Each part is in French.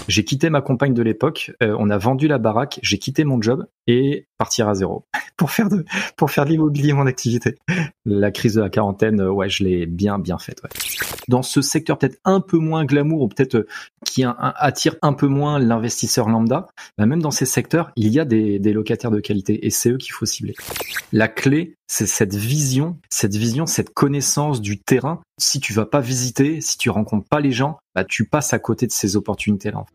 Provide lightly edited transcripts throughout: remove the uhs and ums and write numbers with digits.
J'ai quitté ma compagne de l'époque, on a vendu la baraque, j'ai quitté mon job et partir à zéro pour faire de l'immobilier mon activité. La crise de la quarantaine, je l'ai bien faite. Ouais. Dans ce secteur peut-être un peu moins glamour ou peut-être qui attire un peu moins l'investisseur lambda, même dans ces secteurs, il y a des locataires de qualité et c'est eux qu'il faut cibler. La clé, c'est cette vision, cette connaissance du terrain. Si tu vas pas visiter, si tu rencontres pas les gens, tu passes à côté de ces opportunités-là.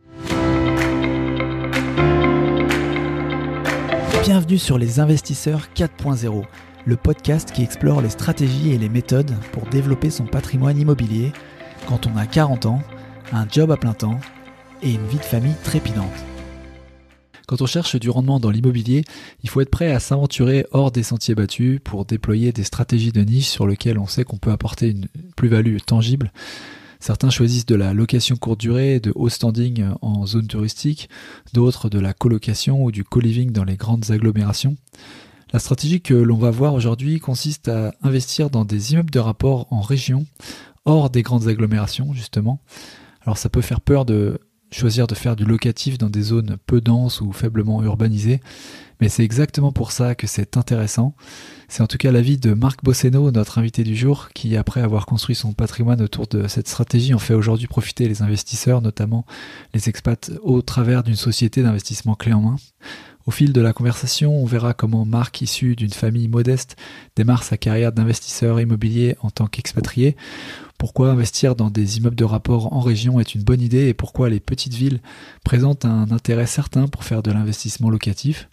Bienvenue sur Les Investisseurs 4.0, le podcast qui explore les stratégies et les méthodes pour développer son patrimoine immobilier quand on a 40 ans, un job à plein temps et une vie de famille trépidante. Quand on cherche du rendement dans l'immobilier, il faut être prêt à s'aventurer hors des sentiers battus pour déployer des stratégies de niche sur lesquelles on sait qu'on peut apporter une plus-value tangible. Certains choisissent de la location courte durée, de haut standing en zone touristique, d'autres de la colocation ou du co-living dans les grandes agglomérations. La stratégie que l'on va voir aujourd'hui consiste à investir dans des immeubles de rapport en région, hors des grandes agglomérations justement. Alors ça peut faire peur de choisir de faire du locatif dans des zones peu denses ou faiblement urbanisées, mais c'est exactement pour ça que c'est intéressant. C'est en tout cas l'avis de Marc Bosseno, notre invité du jour, qui après avoir construit son patrimoine autour de cette stratégie en fait aujourd'hui profiter les investisseurs, notamment les expats, au travers d'une société d'investissement clé en main. Au fil de la conversation, on verra comment Marc, issu d'une famille modeste, démarre sa carrière d'investisseur immobilier en tant qu'expatrié, pourquoi investir dans des immeubles de rapport en région est une bonne idée et pourquoi les petites villes présentent un intérêt certain pour faire de l'investissement locatif.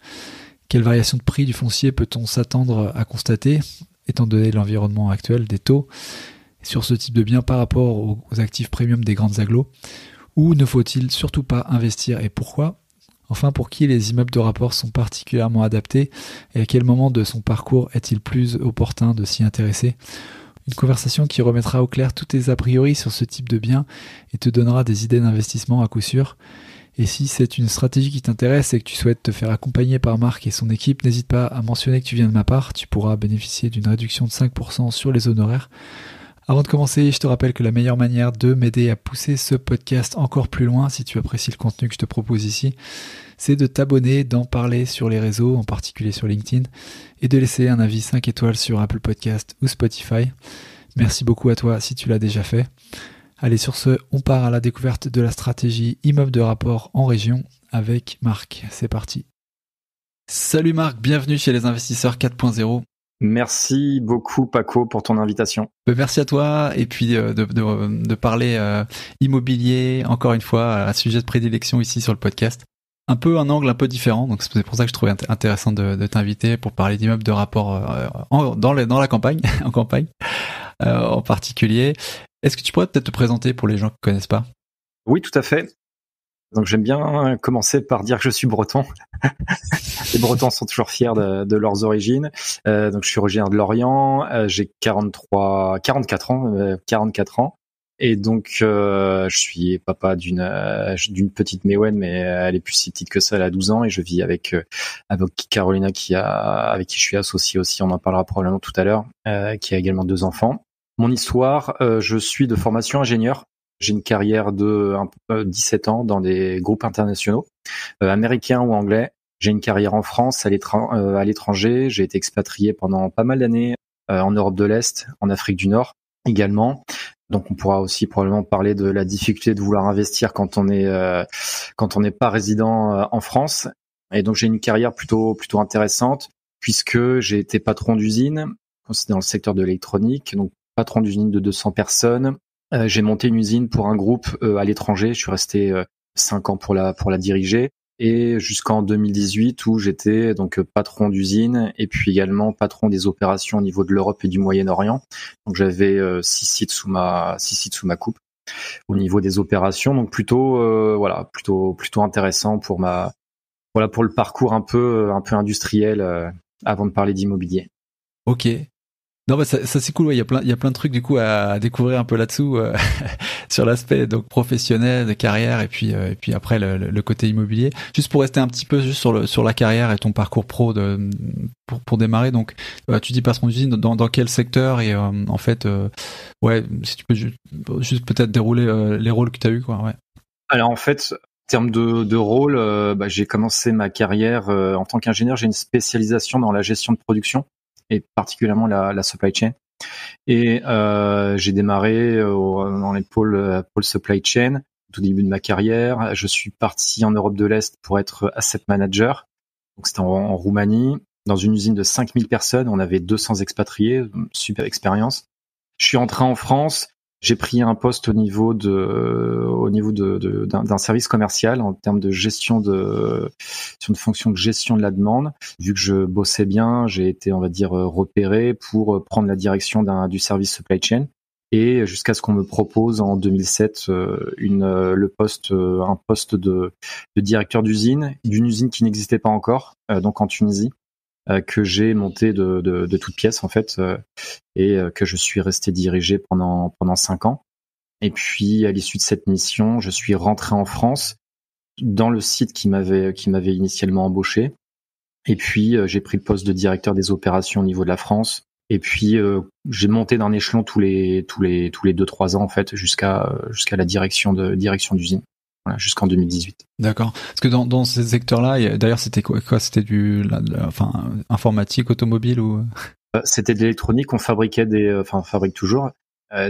Quelle variation de prix du foncier peut-on s'attendre à constater, étant donné l'environnement actuel des taux, sur ce type de bien par rapport aux actifs premium des grandes agglos? Où ne faut-il surtout pas investir et pourquoi? Enfin, pour qui les immeubles de rapport sont particulièrement adaptés et à quel moment de son parcours est-il plus opportun de s'y intéresser? Une conversation qui remettra au clair tous tes a priori sur ce type de bien et te donnera des idées d'investissement à coup sûr. Et si c'est une stratégie qui t'intéresse et que tu souhaites te faire accompagner par Marc et son équipe, n'hésite pas à mentionner que tu viens de ma part, tu pourras bénéficier d'une réduction de 5% sur les honoraires. Avant de commencer, je te rappelle que la meilleure manière de m'aider à pousser ce podcast encore plus loin, si tu apprécies le contenu que je te propose ici, c'est de t'abonner, d'en parler sur les réseaux, en particulier sur LinkedIn, et de laisser un avis 5 étoiles sur Apple Podcast ou Spotify. Merci beaucoup à toi si tu l'as déjà fait. Allez, sur ce, on part à la découverte de la stratégie immeuble de rapport en région avec Marc. C'est parti. Salut Marc, bienvenue chez les investisseurs 4.0. Merci beaucoup Paco pour ton invitation. Merci à toi et puis de parler immobilier, encore une fois, un sujet de prédilection ici sur le podcast. Un angle un peu différent, donc c'est pour ça que je trouvais intéressant de t'inviter pour parler d'immeubles de rapport dans la campagne, en campagne en particulier. Est-ce que tu pourrais peut-être te présenter pour les gens qui ne connaissent pas? Oui, tout à fait. Donc j'aime bien commencer par dire que je suis breton. Les Bretons sont toujours fiers de leurs origines. Donc je suis originaire de Lorient, j'ai 44 ans. Et donc je suis papa d'une petite Méouane, mais elle est plus si petite que ça, elle a 12 ans et je vis avec Carolina avec qui je suis associé aussi, on en parlera probablement tout à l'heure, qui a également 2 enfants. Mon histoire, je suis de formation ingénieur. J'ai une carrière de 17 ans dans des groupes internationaux, américains ou anglais. J'ai une carrière en France, à l'étranger. J'ai été expatrié pendant pas mal d'années en Europe de l'Est, en Afrique du Nord également. Donc on pourra aussi probablement parler de la difficulté de vouloir investir quand on n'est pas résident en France. Et donc j'ai une carrière plutôt intéressante puisque j'ai été patron d'usine, c'est dans le secteur de l'électronique, donc patron d'usine de 200 personnes. J'ai monté une usine pour un groupe à l'étranger. Je suis resté 5 ans pour la diriger et jusqu'en 2018 où j'étais donc patron d'usine et puis également patron des opérations au niveau de l'Europe et du Moyen-Orient. Donc j'avais 6 sites sous ma coupe au niveau des opérations. Donc plutôt intéressant pour le parcours un peu industriel avant de parler d'immobilier. Ok. Non, bah ça c'est cool. Ouais, il y a plein de trucs du coup à découvrir un peu là-dessous sur l'aspect donc professionnel, de carrière et puis après le côté immobilier. Juste pour rester un petit peu juste sur la carrière et ton parcours pro pour démarrer. Donc tu dis patron d'usine dans quel secteur et en fait si tu peux juste peut-être dérouler les rôles que tu as eu quoi. Ouais. Alors en fait termes de rôle, j'ai commencé ma carrière en tant qu'ingénieur. J'ai une spécialisation dans la gestion de production et particulièrement la supply chain. Et j'ai démarré dans les pôles supply chain au tout début de ma carrière. Je suis parti en Europe de l'Est pour être asset manager. Donc c'était en Roumanie, dans une usine de 5000 personnes. On avait 200 expatriés, super expérience. Je suis entré en France. J'ai pris un poste au niveau d'un service commercial en termes de gestion sur une fonction de gestion de la demande. Vu que je bossais bien, j'ai été, on va dire, repéré pour prendre la direction du service supply chain. Et jusqu'à ce qu'on me propose en 2007 un poste de directeur d'usine, d'une usine qui n'existait pas encore, donc en Tunisie. Que j'ai monté de toutes pièces en fait, et que je suis resté dirigé pendant 5 ans. Et puis à l'issue de cette mission, je suis rentré en France dans le site qui m'avait initialement embauché. Et puis j'ai pris le poste de directeur des opérations au niveau de la France. Et puis j'ai monté d'un échelon tous les 2-3 ans en fait jusqu'à la direction d'usine. Voilà, jusqu'en 2018. D'accord. Parce que dans ces secteurs-là, d'ailleurs, c'était quoi? C'était informatique, automobile ou? C'était de l'électronique. On fabriquait on fabrique toujours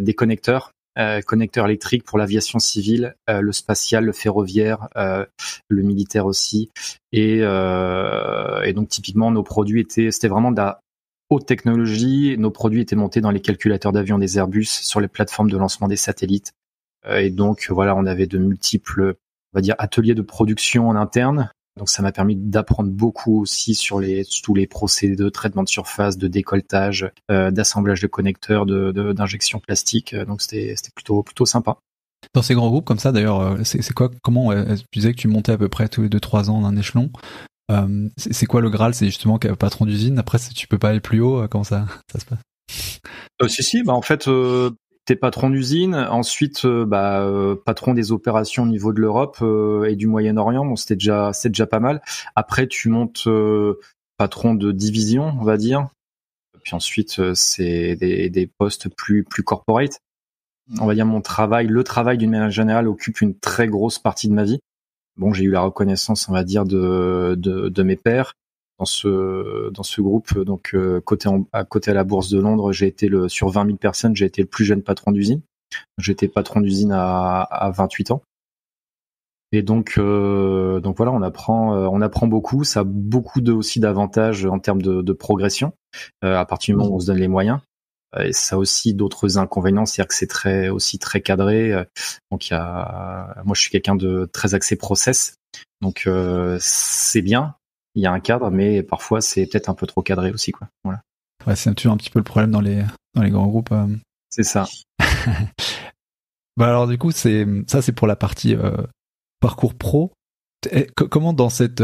des connecteurs électriques pour l'aviation civile, le spatial, le ferroviaire, le militaire aussi. Et donc typiquement, nos produits c'était vraiment de la haute technologie. Nos produits étaient montés dans les calculateurs d'avion des Airbus, sur les plateformes de lancement des satellites. Et donc voilà, on avait de multiples, on va dire, ateliers de production en interne. Donc ça m'a permis d'apprendre beaucoup aussi sur tous les procédés de traitement de surface, de décolletage, d'assemblage de connecteurs, d'injection plastique. Donc c'était plutôt sympa. Dans ces grands groupes comme ça, d'ailleurs, c'est quoi? Comment tu disais que tu montais à peu près tous les 2-3 ans d'un échelon? C'est quoi le Graal? C'est justement patron d'usine. Après, tu peux pas aller plus haut. Comment ça se passe? Si, en fait. T'es patron d'usine, ensuite patron des opérations au niveau de l'Europe et du Moyen-Orient. Bon, c'est déjà pas mal. Après, tu montes patron de division, on va dire. Puis ensuite, c'est des postes plus corporate. On va dire le travail d'une manière générale occupe une très grosse partie de ma vie. Bon, j'ai eu la reconnaissance, on va dire, de mes pairs. Dans ce groupe, donc côté à la Bourse de Londres, j'ai été sur 20 000 personnes, j'ai été le plus jeune patron d'usine. J'étais patron d'usine à 28 ans. Et donc voilà, on apprend beaucoup. Ça a beaucoup aussi d'avantages en termes de progression à partir du moment où on se donne les moyens. Et ça a aussi d'autres inconvénients, c'est-à-dire que c'est aussi très cadré. Donc moi je suis quelqu'un de très axé process, donc c'est bien. Il y a un cadre, mais parfois c'est peut-être un peu trop cadré aussi, quoi. Voilà. Ouais, c'est toujours un petit peu le problème dans les grands groupes. C'est ça. Alors du coup, c'est pour la partie parcours pro. Comment dans cette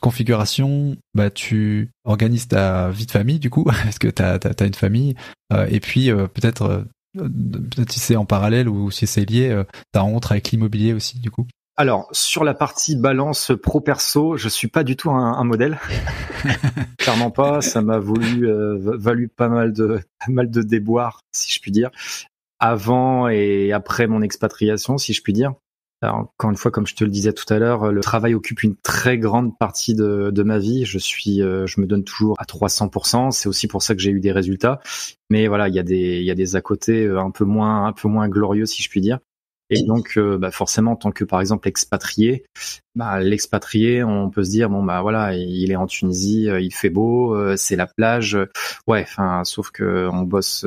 configuration, tu organises ta vie de famille du coup? Est-ce que t'as une famille? Et puis peut-être si c'est en parallèle ou si c'est lié, ta rencontre avec l'immobilier aussi du coup? Alors, sur la partie balance pro-perso, je suis pas du tout un modèle. Clairement pas. Ça m'a valu pas mal de déboires, si je puis dire, avant et après mon expatriation, si je puis dire. Alors, encore une fois, comme je te le disais tout à l'heure, le travail occupe une très grande partie de ma vie. Je me donne toujours à 300%. C'est aussi pour ça que j'ai eu des résultats. Mais voilà, il y a des à côté un peu moins glorieux, si je puis dire. Et donc, forcément, en tant que, par exemple, expatrié, l'expatrié, on peut se dire, bon, voilà, il est en Tunisie, il fait beau, c'est la plage. Ouais, enfin, sauf que on bosse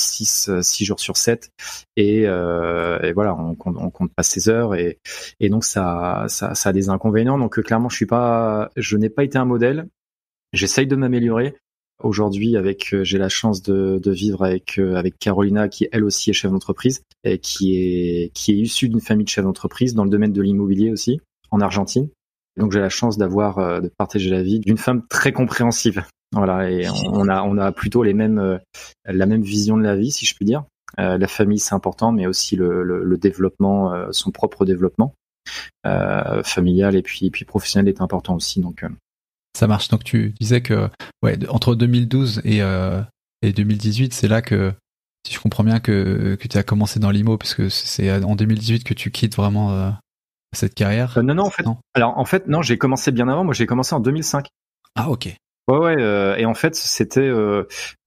6 jours sur 7 et voilà, on compte pas ses heures et donc ça a des inconvénients. Donc, clairement, je n'ai pas été un modèle. J'essaye de m'améliorer. Aujourd'hui, j'ai la chance de vivre avec Carolina, qui elle aussi est chef d'entreprise et qui est issue d'une famille de chefs d'entreprise dans le domaine de l'immobilier aussi en Argentine. Donc j'ai la chance de partager la vie d'une femme très compréhensive. Voilà, et on a plutôt la même vision de la vie, si je puis dire. La famille c'est important, mais aussi le développement, son propre développement familial et puis professionnel est important aussi. Donc ça marche. Donc tu disais que entre 2012 et 2018, c'est là que, si je comprends bien, que tu as commencé dans l'IMO, puisque c'est en 2018 que tu quittes vraiment cette carrière? Non, en fait. Non. Alors, en fait, non, j'ai commencé bien avant. Moi, j'ai commencé en 2005. Ah, ok. Ouais. Et en fait, c'était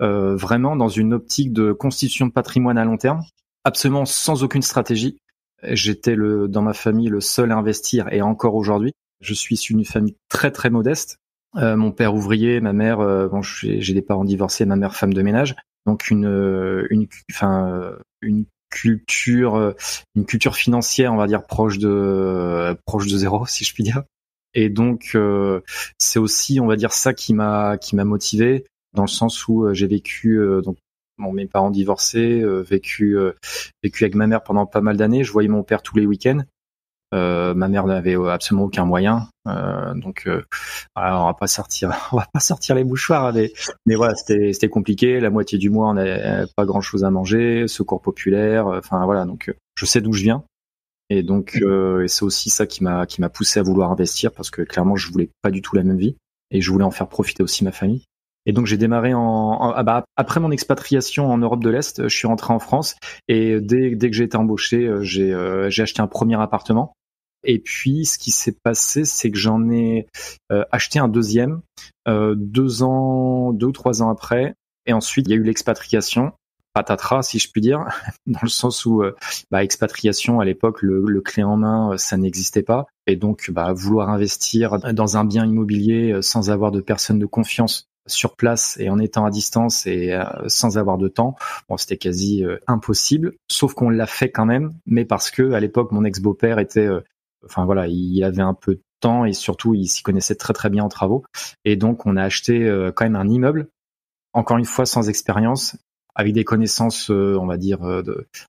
vraiment dans une optique de constitution de patrimoine à long terme, absolument sans aucune stratégie. J'étais dans ma famille le seul à investir, et encore aujourd'hui, je suis issu d'une famille très très modeste. Mon père ouvrier, ma mère, j'ai des parents divorcés, ma mère femme de ménage, donc une culture financière, on va dire proche de zéro, si je puis dire. Et donc c'est aussi, on va dire, ça qui m'a motivé, dans le sens où j'ai vécu mes parents divorcés, vécu avec ma mère pendant pas mal d'années. Je voyais mon père tous les week-ends. Ma mère n'avait absolument aucun moyen, donc alors on va pas sortir les mouchoirs, mais voilà, c'était compliqué. La moitié du mois, on n'avait pas grand-chose à manger, secours populaire, enfin voilà. Donc je sais d'où je viens, et donc et c'est aussi ça qui m'a poussé à vouloir investir, parce que clairement je voulais pas du tout la même vie, et je voulais en faire profiter aussi ma famille. Et donc j'ai démarré après mon expatriation en Europe de l'Est, je suis rentré en France, et dès que j'ai été embauché, j'ai acheté un premier appartement. Et puis ce qui s'est passé, c'est que j'en ai acheté un deuxième 2 ou 3 ans après, et ensuite il y a eu l'expatriation, patatras si je puis dire, dans le sens où expatriation à l'époque, le clé en main, ça n'existait pas, et donc vouloir investir dans un bien immobilier sans avoir de personne de confiance sur place et en étant à distance et sans avoir de temps, c'était quasi impossible. Sauf qu'on l'a fait quand même, mais parce que à l'époque mon ex-beau-père était, il avait un peu de temps, et surtout il s'y connaissait très très bien en travaux, et donc on a acheté quand même un immeuble, encore une fois sans expérience, avec des connaissances, on va dire,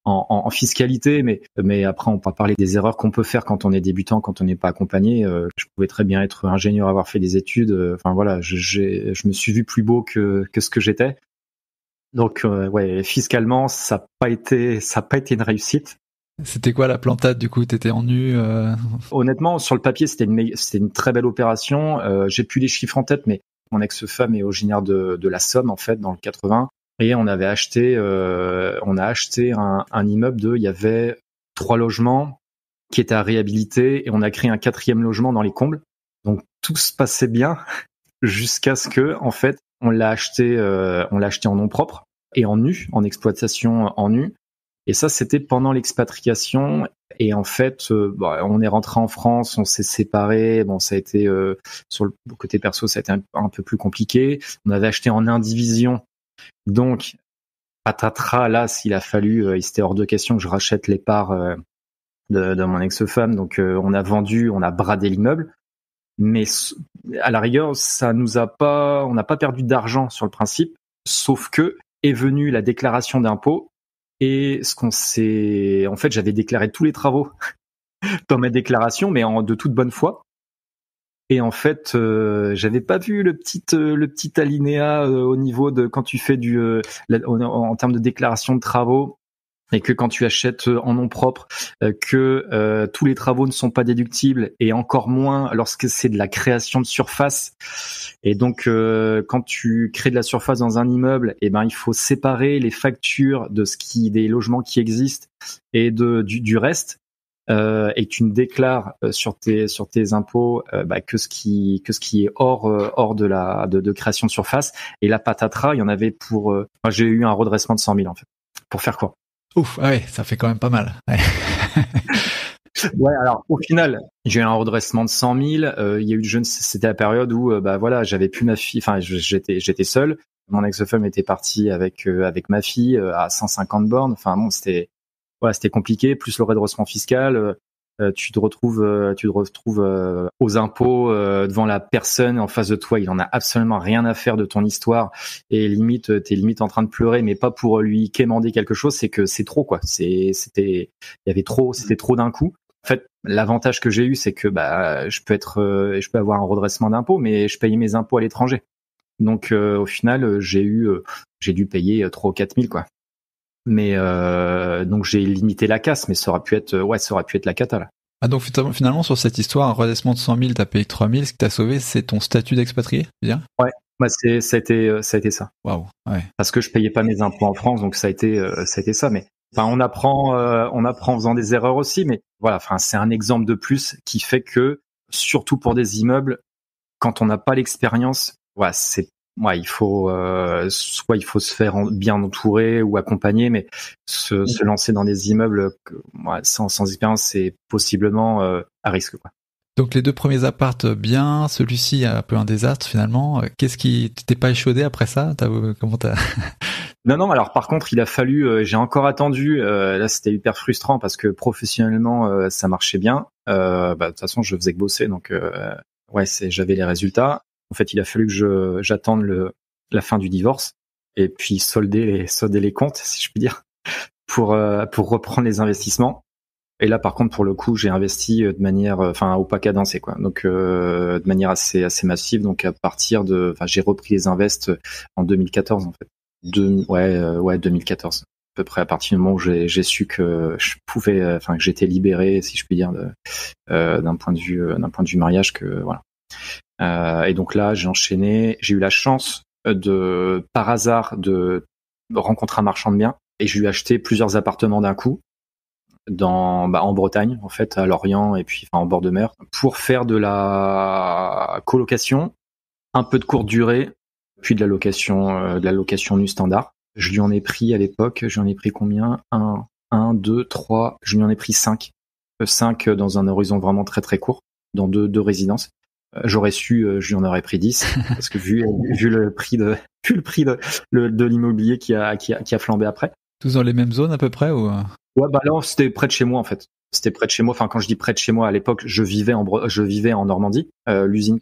en fiscalité, mais après on peut parler des erreurs qu'on peut faire quand on est débutant, quand on n'est pas accompagné. Je pouvais très bien être ingénieur, avoir fait des études. Je me suis vu plus beau que ce que j'étais. Donc fiscalement, ça n'a pas été une réussite. C'était quoi la plantade du coup? T'étais en nu? Honnêtement, sur le papier, c'était une très belle opération. J'ai plus les chiffres en tête, mais mon ex-femme est originaire de la Somme, en fait, dans le 80. Et on avait acheté, un immeuble il y avait 3 logements qui étaient à réhabiliter, et on a créé un 4e logement dans les combles. Donc tout se passait bien jusqu'à ce que, en fait, on l'a acheté en nom propre et en nu, en exploitation en nu. Et ça, c'était pendant l'expatriation. Et en fait, on est rentré en France, on s'est séparés. Bon, ça a été sur le côté perso, ça a été un peu plus compliqué. On avait acheté en indivision. Donc, patatras, là, s'il a fallu, il était hors de question que je rachète les parts de mon ex-femme. Donc, on a bradé l'immeuble. Mais à la rigueur, on n'a pas perdu d'argent sur le principe, sauf que est venue la déclaration d'impôt, et en fait, j'avais déclaré tous les travaux dans ma déclaration, mais de toute bonne foi. Et en fait, j'avais pas vu le petit alinéa au niveau de quand tu fais en termes de déclaration de travaux, et que quand tu achètes en nom propre, que tous les travaux ne sont pas déductibles, et encore moins lorsque c'est de la création de surface. Et donc, quand tu crées de la surface dans un immeuble, il faut séparer les factures des logements qui existent et du reste. Et tu ne déclares sur tes impôts que ce qui est hors de création de surface. Et la patatras, il y en avait j'ai eu un redressement de 100 000 en fait. Pour faire quoi? Ouf, ouais, ça fait quand même pas mal. Ouais. Ouais, alors au final, j'ai eu un redressement de 100 000. Il y a eu c'était la période où j'avais plus ma fille. Enfin, j'étais seul. Mon ex-femme était partie avec ma fille à 150 bornes. Enfin bon, c'était compliqué. Plus le redressement fiscal, tu te retrouves aux impôts devant la personne en face de toi. Il en a absolument rien à faire de ton histoire, et t'es limite en train de pleurer, mais pas pour lui quémander quelque chose. C'est que c'est trop, quoi. C'était trop d'un coup. En fait, l'avantage que j'ai eu, c'est que je peux avoir un redressement d'impôts, mais je payais mes impôts à l'étranger. Donc au final, j'ai dû payer 3 ou 4 000, quoi. Mais donc j'ai limité la casse, mais ça aurait pu être la cata là. Ah, donc finalement sur cette histoire, un redressement de 100 000, t'as payé 3 000, ce qui t'a sauvé, c'est ton statut d'expatrié, tu veux dire? Ouais, ça a été ça. Waouh, ouais. Parce que je payais pas mes impôts en France, donc ça a été ça. Mais Enfin, on apprend en faisant des erreurs aussi, mais voilà. Enfin, c'est un exemple de plus qui fait que, surtout pour des immeubles, quand on n'a pas l'expérience, voilà, il faut soit il faut se faire bien entourer ou accompagner, mais se lancer dans des immeubles sans expérience, c'est possiblement à risque, quoi. Donc les 2 premiers appartes bien, celui-ci un peu un désastre finalement. Qu'est-ce qui t'es pas échaudé après ça? Comment t'as Non. Alors par contre, il a fallu. J'ai encore attendu. Là, c'était hyper frustrant parce que professionnellement, ça marchait bien. De toute façon, je faisais que bosser, donc j'avais les résultats. En fait, il a fallu que j'attende la fin du divorce et puis solder les comptes, si je puis dire, pour reprendre les investissements. Et là, par contre, pour le coup, j'ai investi de manière, au pas cadencé, quoi. Donc, de manière assez massive. Donc, j'ai repris les invests en 2014, en fait. 2014. À peu près à partir du moment où j'ai su que je pouvais, que j'étais libéré, si je puis dire, d'un point de vue mariage, que voilà. Et donc là, j'ai enchaîné. J'ai eu la chance par hasard, de rencontrer un marchand de biens et je lui ai acheté plusieurs appartements d'un coup. En Bretagne, en fait, à Lorient et puis en bord de mer, pour faire de la colocation, un peu de courte durée, puis de la location nue standard. Je lui en ai pris à l'époque, combien? 2, 3, je lui en ai pris 5. 5 dans un horizon vraiment très très court, dans deux résidences. J'aurais su, je lui en aurais pris 10, parce que vu le prix de l'immobilier qui a flambé après. tous dans les mêmes zones à peu près ou Ouais, là, c'était près de chez moi, en fait. C'était près de chez moi. Enfin, quand je dis près de chez moi, à l'époque, je vivais en Normandie. L'usine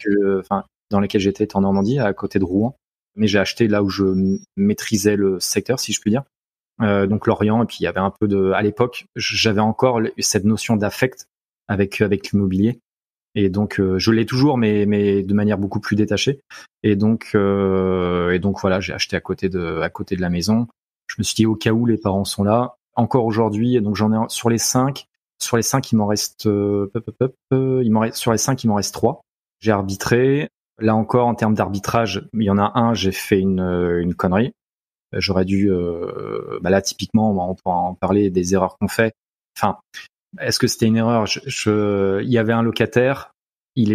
dans laquelle j'étais était en Normandie, à côté de Rouen. Mais j'ai acheté là où je maîtrisais le secteur, si je puis dire. Donc Lorient. Et puis il y avait un peu à l'époque, j'avais encore cette notion d'affect avec l'immobilier. Et donc je l'ai toujours, mais de manière beaucoup plus détachée. Et donc voilà, j'ai acheté à côté de la maison. Je me suis dit, au cas où les parents sont là. Encore aujourd'hui, donc j'en ai sur les 5, il m'en reste sur les 5, il m'en reste 3. J'ai arbitré. Là encore, en termes d'arbitrage, il y en a un, j'ai fait une connerie. J'aurais dû là typiquement, on pourra en parler des erreurs qu'on fait. Enfin, est-ce que c'était une erreur? Il y avait un locataire,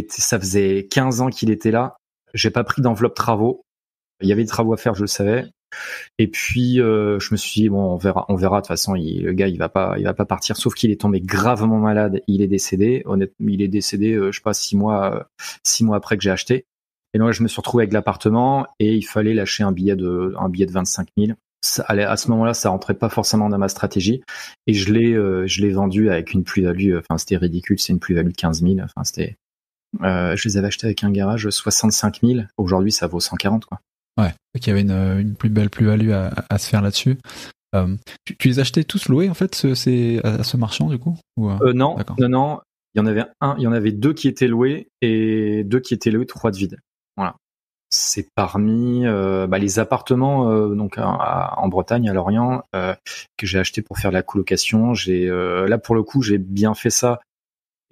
ça faisait 15 ans qu'il était là. J'ai pas pris d'enveloppe travaux. Il y avait des travaux à faire, je le savais. Et puis je me suis dit bon, on verra. De toute façon, le gars il va pas partir, sauf qu'il est tombé gravement malade. Il est décédé. Honnêtement, il est décédé, je sais pas, 6 mois après que j'ai acheté. Et donc là, je me suis retrouvé avec l'appartement et il fallait lâcher un billet de 25 000. À ce moment-là, ça rentrait pas forcément dans ma stratégie et je l'ai vendu avec une plus-value. Enfin, c'était ridicule. C'est une plus-value de 15 000. Enfin, je les avais achetés avec un garage 65 000. Aujourd'hui, ça vaut 140, quoi. Ouais, il y avait une plus belle plus-value à se faire là-dessus. Tu les achetais tous loués en fait, à ce marchand du coup ou, Non. Il y en avait 2 qui étaient loués et 2 qui étaient loués, 3 de vide. Voilà. C'est parmi les appartements donc en Bretagne, à Lorient, que j'ai acheté pour faire de la colocation. Là pour le coup, j'ai bien fait ça.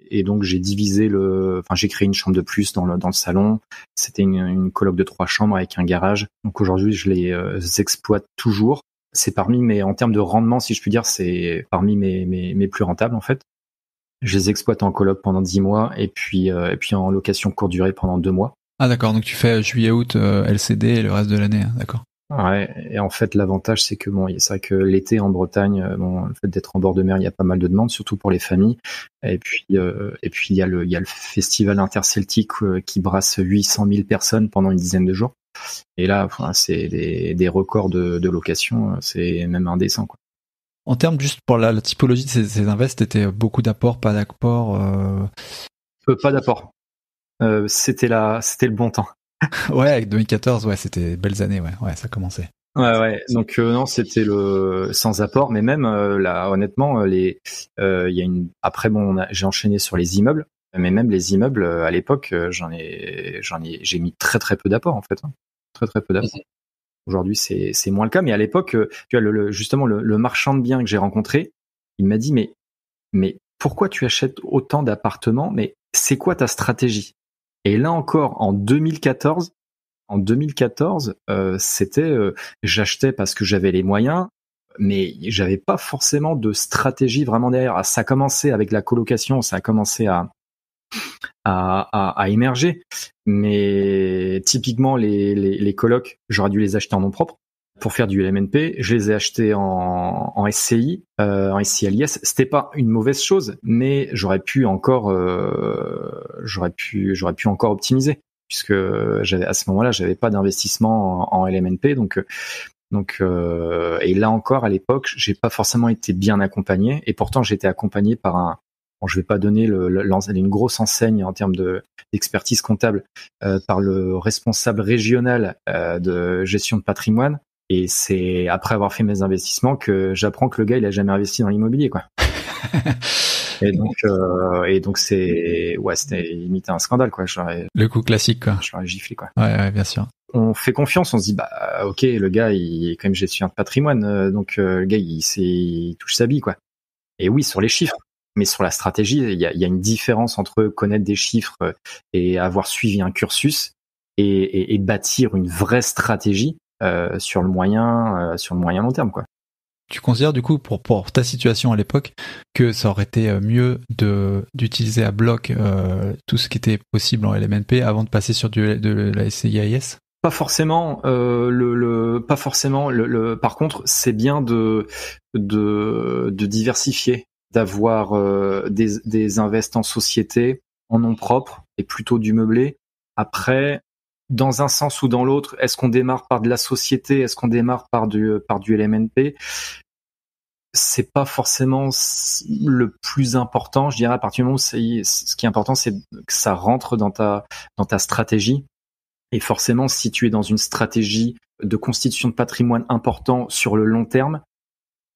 Et donc j'ai j'ai créé une chambre de plus dans le salon. C'était une coloc de 3 chambres avec un garage. Donc aujourd'hui je les exploite toujours. C'est en termes de rendement, si je puis dire, c'est parmi mes plus rentables en fait. Je les exploite en coloc pendant 10 mois et puis en location courte durée pendant 2 mois. Ah d'accord, donc tu fais juillet-août LCD et le reste de l'année, hein, d'accord. Ouais, et en fait l'avantage c'est que c'est vrai que l'été en Bretagne, le fait d'être en bord de mer, il y a pas mal de demandes, surtout pour les familles. Et puis il y a le festival interceltique qui brasse 800 000 personnes pendant une dizaine de jours. Et là, c'est des records de location, c'est même indécent, quoi. En termes juste pour la typologie de ces invests, c'était beaucoup d'apports, pas d'apports Pas d'apport. C'était le bon temps. Ouais, avec 2014, ouais, c'était belles années, ouais, ça commençait. Ouais. Donc non, c'était le sans apport, mais même là, honnêtement, après j'ai enchaîné sur les immeubles, mais même les immeubles à l'époque, j'ai mis très très peu d'apport en fait, hein. Très très peu d'apport. Aujourd'hui, c'est moins le cas, mais à l'époque, tu vois, justement le marchand de biens que j'ai rencontré, il m'a dit mais pourquoi tu achètes autant d'appartements? Mais c'est quoi ta stratégie? Et là encore, en 2014, c'était j'achetais parce que j'avais les moyens. mais j'avais pas forcément de stratégie vraiment derrière. Ça a commencé avec la colocation, ça a commencé à émerger, mais typiquement les colocs, j'aurais dû les acheter en nom propre pour faire du LMNP. Je les ai achetés en SCI, en SCI LIS. C'était pas une mauvaise chose, mais j'aurais pu encore optimiser, puisque à ce moment-là, j'avais pas d'investissement en LMNP, donc et là encore à l'époque, j'ai pas forcément été bien accompagné, et pourtant j'étais accompagné par je vais pas donner une grosse enseigne en termes d'expertise comptable, par le responsable régional de gestion de patrimoine. Et c'est après avoir fait mes investissements que j'apprends que le gars il a jamais investi dans l'immobilier, quoi. Et donc c'était limite un scandale, quoi. Le coup classique, quoi. Je l'aurais giflé, quoi. Ouais, bien sûr. On fait confiance, on se dit ok, le gars il est quand même gestionnaire de patrimoine, donc le gars il touche sa bille, quoi. Et oui, sur les chiffres, mais sur la stratégie, il y a une différence entre connaître des chiffres et avoir suivi un cursus et bâtir une vraie stratégie sur le moyen long terme, quoi. Tu considères du coup pour ta situation à l'époque que ça aurait été mieux d'utiliser à bloc tout ce qui était possible en LMNP avant de passer sur de la SCI-AIS? Pas forcément. Pas forcément. Par contre, c'est bien de diversifier, d'avoir des invests en société, en nom propre et plutôt du meublé. Après, dans un sens ou dans l'autre, est-ce qu'on démarre par de la société, est-ce qu'on démarre par du LMNP? C'est pas forcément le plus important, je dirais. À partir du moment où ce qui est important, c'est que ça rentre dans ta stratégie. Et forcément, si tu es dans une stratégie de constitution de patrimoine important sur le long terme,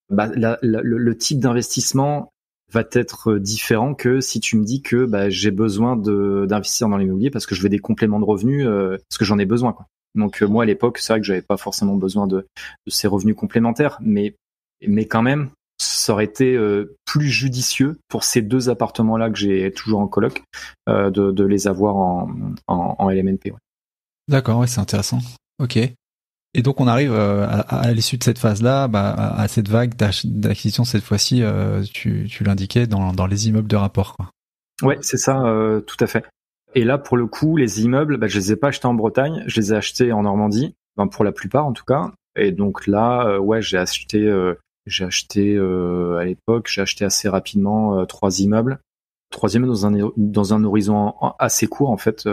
le type d'investissement va être différent que si tu me dis que j'ai besoin d'investir dans l'immobilier parce que je veux des compléments de revenus, parce que j'en ai besoin, quoi. Donc moi à l'époque, c'est vrai que j'avais pas forcément besoin de ces revenus complémentaires, mais quand même, ça aurait été plus judicieux pour ces 2 appartements-là que j'ai toujours en coloc, de les avoir en LMNP. Ouais. D'accord, ouais, c'est intéressant. Ok. Et donc on arrive à l'issue de cette phase-là, à cette vague d'acquisition cette fois-ci, tu l'indiquais dans les immeubles de rapport, quoi. Ouais, c'est ça, tout à fait. Et là, pour le coup, les immeubles, je les ai pas achetés en Bretagne, je les ai achetés en Normandie, pour la plupart en tout cas. Et donc là, j'ai acheté à l'époque, j'ai acheté assez rapidement 3 immeubles. 3 immeubles dans un horizon assez court, en fait.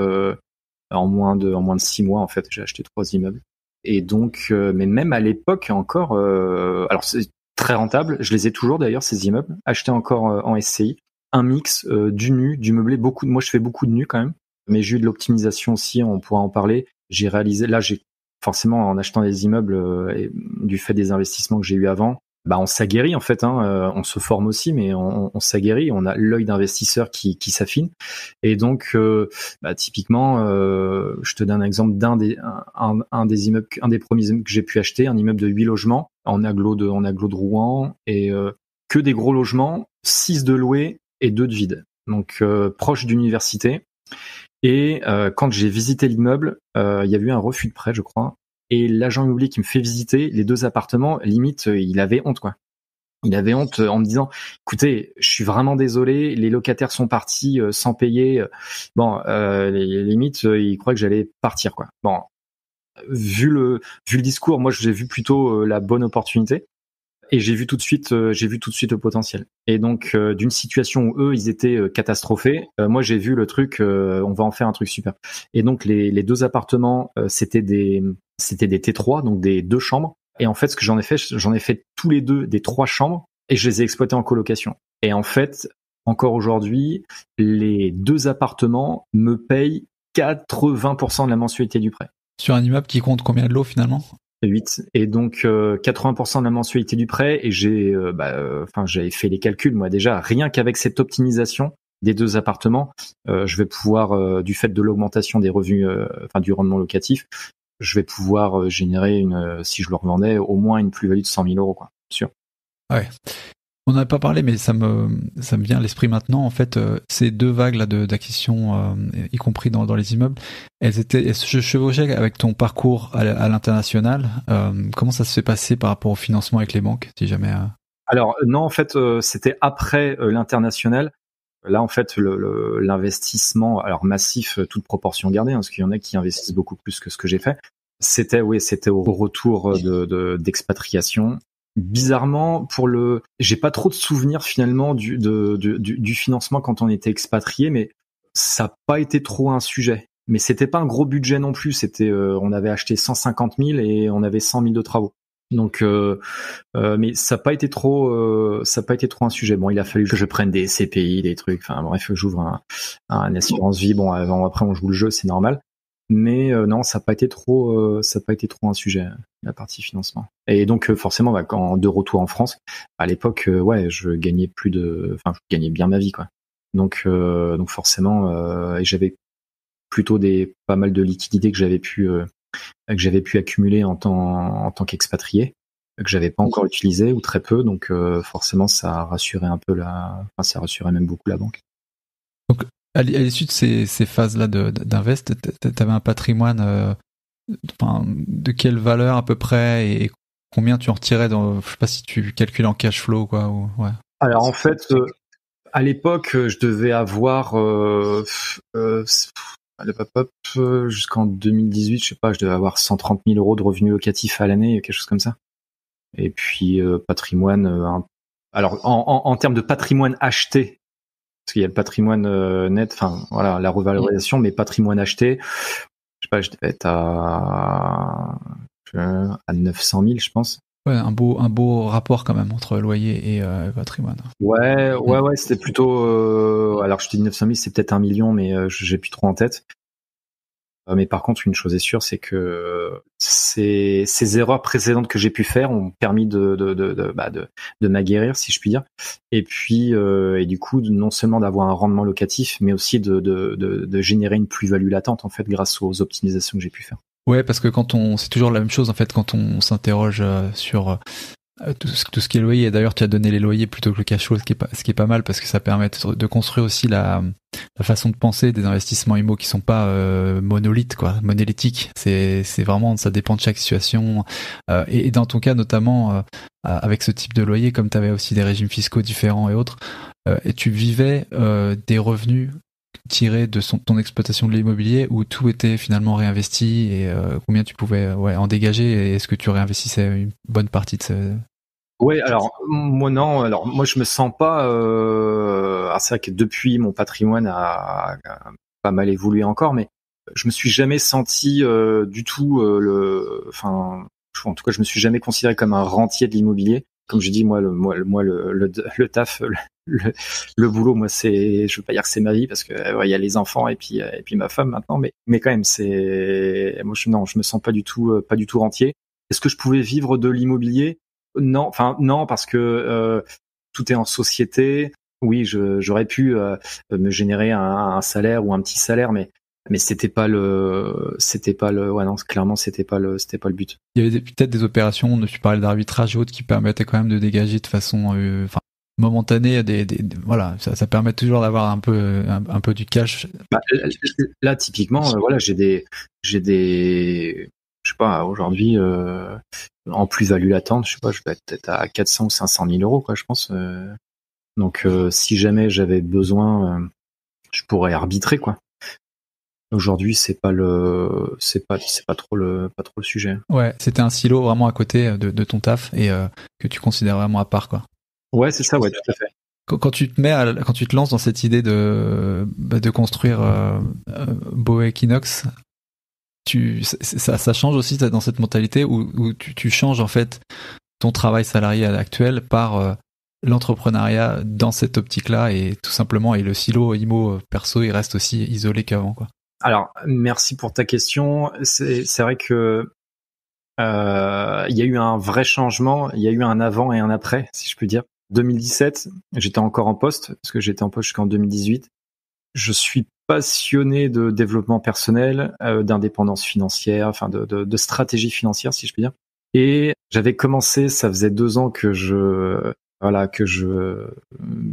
En moins de 6 mois, en fait, j'ai acheté 3 immeubles. Et donc, mais même à l'époque encore, alors c'est très rentable. Je les ai toujours d'ailleurs, ces immeubles, achetés encore en SCI. Un mix du nu, du meublé. Moi, je fais beaucoup de nu quand même, mais j'ai eu de l'optimisation aussi. On pourra en parler. J'ai forcément en achetant des immeubles et du fait des investissements que j'ai eu avant. On s'aguerrit en fait, on se forme aussi, mais on s'aguerrit, on a l'œil d'investisseur qui s'affine. Et donc, typiquement, je te donne un exemple d'un des immeubles, un des premiers immeubles que j'ai pu acheter, un immeuble de 8 logements en agglo de Rouen, et que des gros logements, 6 de loués et 2 de vides, donc proche d'université. Et quand j'ai visité l'immeuble, il y a eu un refus de prêt, je crois. Et l'agent immobilier qui me fait visiter les 2 appartements, limite, il avait honte, quoi. Il avait honte en me disant, écoutez, je suis vraiment désolé, les locataires sont partis sans payer. Limite, il croit que j'allais partir, quoi. Bon, vu le discours, moi, j'ai vu plutôt la bonne opportunité. Et j'ai vu tout de suite le potentiel. Et donc d'une situation où eux ils étaient catastrophés, moi j'ai vu le truc, on va en faire un truc super. Et donc les 2 appartements, c'était des T3, donc des 2 chambres. Et en fait ce que j'en ai fait tous les 2 des 3 chambres et je les ai exploités en colocation. Et en fait encore aujourd'hui, les 2 appartements me payent 80% de la mensualité du prêt. Sur un immeuble qui compte combien de lots finalement? 8. Et donc 80% de la mensualité du prêt, et j'avais fait les calculs moi déjà, rien qu'avec cette optimisation des 2 appartements, je vais pouvoir du fait de l'augmentation des revenus, du rendement locatif, je vais pouvoir générer si je le revendais, au moins une plus-value de 100 000 euros, quoi, sûr. Ouais. On n'en a pas parlé, mais ça me vient à l'esprit maintenant. En fait, ces deux vagues là d'acquisition, y compris dans les immeubles, elles se chevauchaient avec ton parcours à l'international. Comment ça se fait passer par rapport au financement avec les banques, si jamais Alors non, en fait, c'était après l'international. Là, en fait, l'investissement, alors massif, toute proportion gardée, hein, parce qu'il y en a qui investissent beaucoup plus que ce que j'ai fait. C'était au retour d'expatriation. Bizarrement, j'ai pas trop de souvenirs finalement du financement quand on était expatrié, mais ça n'a pas été trop un sujet. Mais c'était pas un gros budget non plus. C'était, on avait acheté 150 000 et on avait 100 000 de travaux. Donc, mais ça n'a pas été trop un sujet. Bon, il a fallu que je prenne des CPI, des trucs. Enfin bref, que j'ouvre un assurance vie. Bon, après on joue le jeu, c'est normal. Mais non, ça n'a pas été trop un sujet, la partie financement. Et donc forcément, quand de retour en France, à l'époque, je gagnais je gagnais bien ma vie, quoi. Donc forcément, et j'avais plutôt pas mal de liquidités que j'avais pu accumuler en tant qu'expatrié, que j'avais pas encore utilisé ou très peu. Donc forcément, ça rassurait un peu ça rassurait même beaucoup la banque. Donc, à l'issue de ces phases-là d'invest, t'avais un patrimoine de quelle valeur à peu près et combien tu en retirais je sais pas si tu calcules en cash flow, quoi. Ouais. Alors en fait, à l'époque, je devais avoir jusqu'en 2018, je sais pas, je devais avoir 130 000 euros de revenus locatifs à l'année, quelque chose comme ça. Et puis patrimoine. Alors en termes de patrimoine acheté, parce qu'il y a le patrimoine net, enfin voilà, la revalorisation, mais patrimoine acheté, je sais pas, je devais être à 900 000, je pense. Ouais, un beau rapport quand même entre loyer et patrimoine. Ouais, c'était plutôt. Alors je te dis 900 000, c'est peut-être 1 million, mais j'ai plus trop en tête. Mais par contre, une chose est sûre, c'est que ces erreurs précédentes que j'ai pu faire ont permis de m'aguerrir, si je puis dire. Et puis, et du coup, non seulement d'avoir un rendement locatif, mais aussi de générer une plus-value latente, en fait, grâce aux optimisations que j'ai pu faire. Ouais, parce que c'est toujours la même chose, en fait, quand on s'interroge sur tout ce qui est loyer. Et d'ailleurs, tu as donné les loyers plutôt que le cash flow, ce qui est pas mal parce que ça permet de construire aussi la façon de penser des investissements IMO qui sont pas monolithiques. C'est vraiment, ça dépend de chaque situation. Et dans ton cas, notamment, avec ce type de loyer, comme tu avais aussi des régimes fiscaux différents et autres, et tu vivais des revenus tirés de ton exploitation de l'immobilier où tout était finalement réinvesti et combien tu pouvais en dégager et est-ce que tu réinvestissais une bonne partie de ce... Oui, alors moi non, alors moi je me sens pas. Alors c'est vrai que depuis mon patrimoine a pas mal évolué encore, mais je me suis jamais senti du tout en tout cas je me suis jamais considéré comme un rentier de l'immobilier. Comme je dis, moi le taf, le boulot, moi je veux pas dire que c'est ma vie parce que il y a les enfants et puis ma femme maintenant, mais quand même moi je me sens pas du tout rentier. Est-ce que je pouvais vivre de l'immobilier? Non, parce que tout est en société. Oui, j'aurais pu me générer un salaire ou un petit salaire, mais c'était pas ouais, non, clairement c'était pas le but. Il y avait peut-être des opérations, tu parlais d'arbitrage et autres qui permettaient quand même de dégager de façon momentanée voilà, ça permet toujours d'avoir un peu du cash. Là typiquement voilà, j'ai des je sais pas, aujourd'hui, en plus-value latente, je sais pas, je vais être peut-être à 400 ou 500 000 euros, quoi, je pense. Donc, si jamais j'avais besoin, je pourrais arbitrer, quoi. Aujourd'hui, c'est pas trop le sujet. Ouais, c'était un silo vraiment à côté de ton taf et que tu considères vraiment à part, quoi. Ouais, c'est ça, ouais, tout à fait. Quand tu te lances dans cette idée de construire Beau Equinox, ça change aussi dans cette mentalité où tu changes en fait ton travail salarié actuel par l'entrepreneuriat dans cette optique-là et tout simplement, et le silo IMO perso il reste aussi isolé qu'avant, quoi. Alors merci pour ta question. C'est vrai que il y a eu un vrai changement, il y a eu un avant et un après, si je puis dire. 2017, j'étais encore en poste parce que j'étais en poste jusqu'en 2018. Je suis passionné de développement personnel, d'indépendance financière, enfin de stratégie financière, si je puis dire. Et j'avais commencé, ça faisait 2 ans que voilà, que je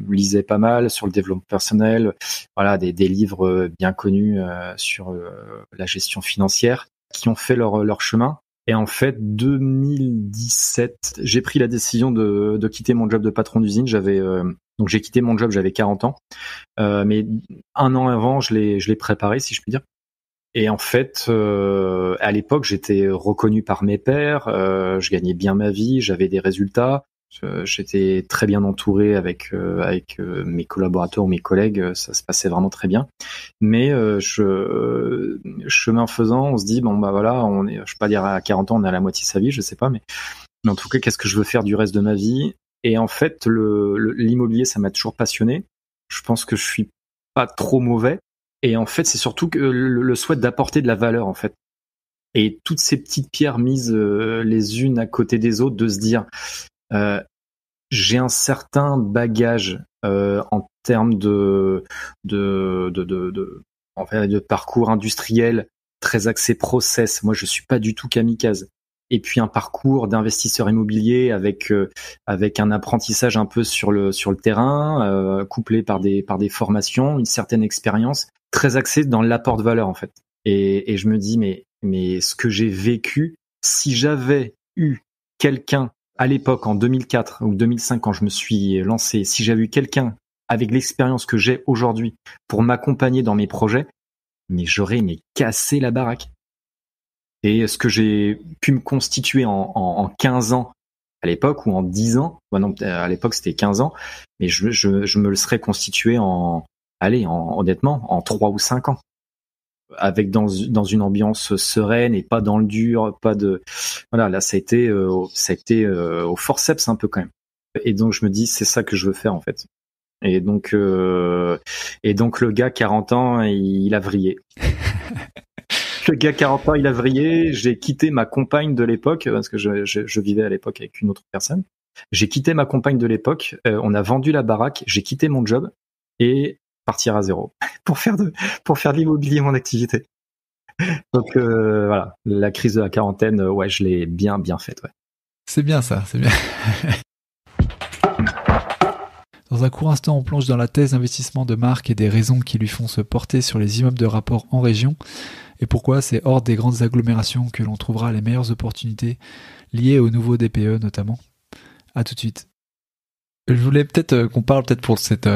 lisais pas mal sur le développement personnel, voilà, des livres bien connus sur la gestion financière qui ont fait leur chemin. Et en fait, 2017, j'ai pris la décision de quitter mon job de patron d'usine. Donc j'ai quitté mon job, j'avais 40 ans, mais un an avant, je l'ai préparé, si je puis dire. Et en fait, à l'époque, j'étais reconnu par mes pairs, je gagnais bien ma vie, j'avais des résultats. J'étais très bien entouré avec mes collaborateurs ou mes collègues, ça se passait vraiment très bien. Mais chemin faisant, on se dit bon bah voilà, je vais pas dire à 40 ans on est à la moitié de sa vie, je sais pas, mais en tout cas qu'est-ce que je veux faire du reste de ma vie? Et en fait l'immobilier ça m'a toujours passionné. Je pense que je suis pas trop mauvais. Et en fait c'est surtout que le souhait d'apporter de la valeur en fait. Et toutes ces petites pierres mises les unes à côté des autres, de se dire j'ai un certain bagage en termes de parcours industriel très axé process. Moi, je suis pas du tout kamikaze. Et puis un parcours d'investisseur immobilier avec un apprentissage un peu sur le terrain, couplé par des formations, une certaine expérience, très axé dans l'apport de valeur en fait. Et je me dis mais ce que j'ai vécu, si j'avais eu quelqu'un à l'époque, en 2004 ou 2005, quand je me suis lancé, si j'avais eu quelqu'un avec l'expérience que j'ai aujourd'hui pour m'accompagner dans mes projets, mais j'aurais cassé la baraque. Et ce que j'ai pu me constituer en 15 ans à l'époque, ou en 10 ans, non, à l'époque c'était 15 ans, mais je me le serais constitué honnêtement, en 3 ou 5 ans. Avec dans une ambiance sereine et pas dans le dur, pas de voilà, là ça a été au forceps un peu quand même. Et donc je me dis c'est ça que je veux faire en fait. Et donc le gars 40 ans, il a vrillé. Le gars 40 ans, il a vrillé, j'ai quitté ma compagne de l'époque parce que je vivais à l'époque avec une autre personne. J'ai quitté ma compagne de l'époque, on a vendu la baraque, j'ai quitté mon job et partir à zéro pour faire de l'immobilier mon activité. Donc voilà, la crise de la quarantaine, ouais, je l'ai bien faite, ouais. C'est bien ça, c'est bien. Dans un court instant, on plonge dans la thèse d'investissement de Marc et des raisons qui lui font se porter sur les immeubles de rapport en région et pourquoi c'est hors des grandes agglomérations que l'on trouvera les meilleures opportunités liées au nouveau DPE notamment. À tout de suite. Je voulais peut-être qu'on parle pour cette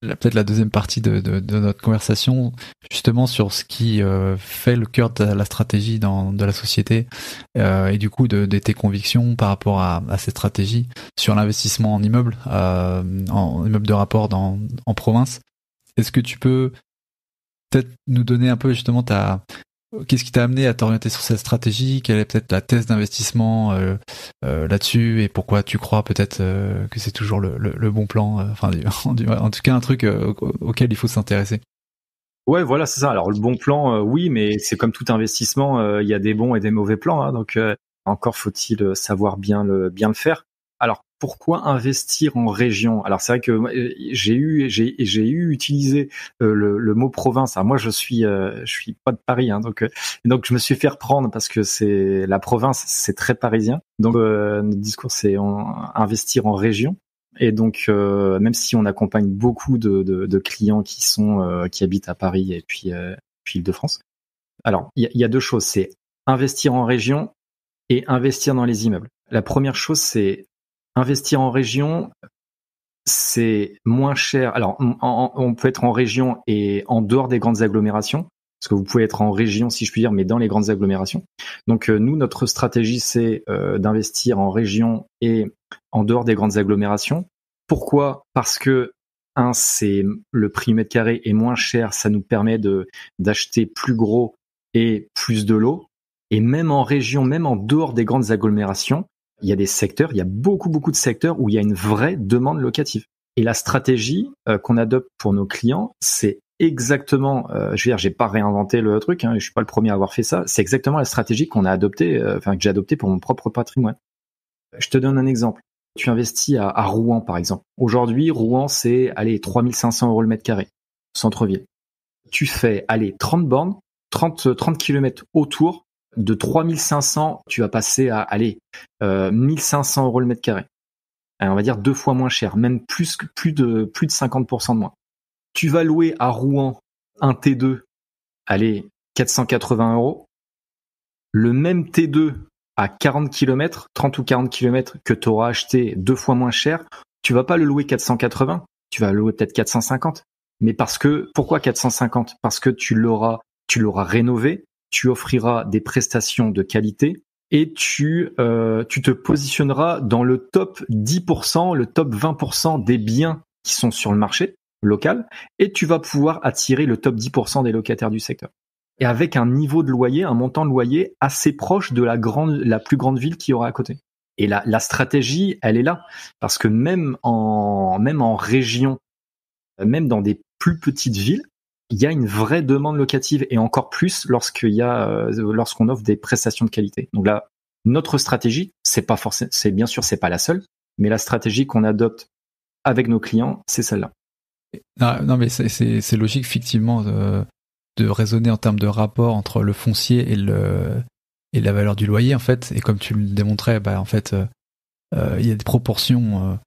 peut-être la deuxième partie de notre conversation justement sur ce qui fait le cœur de la stratégie de la société et du coup de tes convictions par rapport à cette stratégie sur l'investissement en immeuble de rapport en province. Est-ce que tu peux peut-être nous donner un peu justement qu'est-ce qui t'a amené à t'orienter sur cette stratégie? Quelle est peut-être la thèse d'investissement là-dessus et pourquoi tu crois peut-être que c'est toujours le bon plan? En tout cas, un truc auquel il faut s'intéresser. Ouais, voilà, c'est ça. Alors le bon plan, oui, mais c'est comme tout investissement, il y a des bons et des mauvais plans, hein, donc encore faut-il savoir bien le faire. Alors pourquoi investir en région? Alors c'est vrai que j'ai eu utilisé le mot province. Alors moi je suis pas de Paris, hein, donc je me suis fait reprendre parce que c'est la province, c'est très parisien. Donc notre discours c'est investir en région. Et donc même si on accompagne beaucoup de clients qui habitent à Paris et puis Île-de-France. Alors il y a deux choses, c'est investir en région et investir dans les immeubles. La première chose c'est investir en région, c'est moins cher. Alors, on peut être en région et en dehors des grandes agglomérations, parce que vous pouvez être en région, si je puis dire, mais dans les grandes agglomérations. Donc, nous, notre stratégie, c'est d'investir en région et en dehors des grandes agglomérations. Pourquoi ? Parce que, c'est le prix mètre carré est moins cher, ça nous permet d'acheter plus gros et plus de lots. Et même en région, même en dehors des grandes agglomérations, il y a des secteurs, il y a beaucoup de secteurs où il y a une vraie demande locative. Et la stratégie qu'on adopte pour nos clients, c'est exactement, j'ai pas réinventé le truc, hein, je suis pas le premier à avoir fait ça, c'est exactement la stratégie qu'on a adoptée, que j'ai adoptée pour mon propre patrimoine. Je te donne un exemple. Tu investis à Rouen, par exemple. Aujourd'hui, Rouen, c'est, 3500 € le mètre carré, centre-ville. Tu fais, 30 bornes, 30 km autour. De 3500, tu vas passer à 1500 € le mètre carré. on va dire 2 fois moins cher, même plus de 50% de moins. Tu vas louer à Rouen un T2, allez, 480 €. Le même T2 à 40 km, 30 ou 40 km que tu auras acheté 2 fois moins cher, tu vas pas le louer 480, tu vas le louer peut-être 450. Mais pourquoi 450? Parce que tu l'auras rénové, tu offriras des prestations de qualité et tu te positionneras dans le top 10%, le top 20% des biens qui sont sur le marché local et tu vas pouvoir attirer le top 10% des locataires du secteur. Et avec un niveau de loyer, un montant de loyer assez proche de la plus grande ville qu'il y aura à côté. Et la stratégie, elle est là. Parce que même en région, même dans des plus petites villes, il y a une vraie demande locative et encore plus lorsqu'on offre des prestations de qualité. Donc là, notre stratégie, bien sûr, c'est pas la seule, mais la stratégie qu'on adopte avec nos clients, c'est celle-là. Non, mais c'est logique effectivement de raisonner en termes de rapport entre le foncier et la valeur du loyer en fait. Et comme tu le démontrais, en fait, il y a des proportions.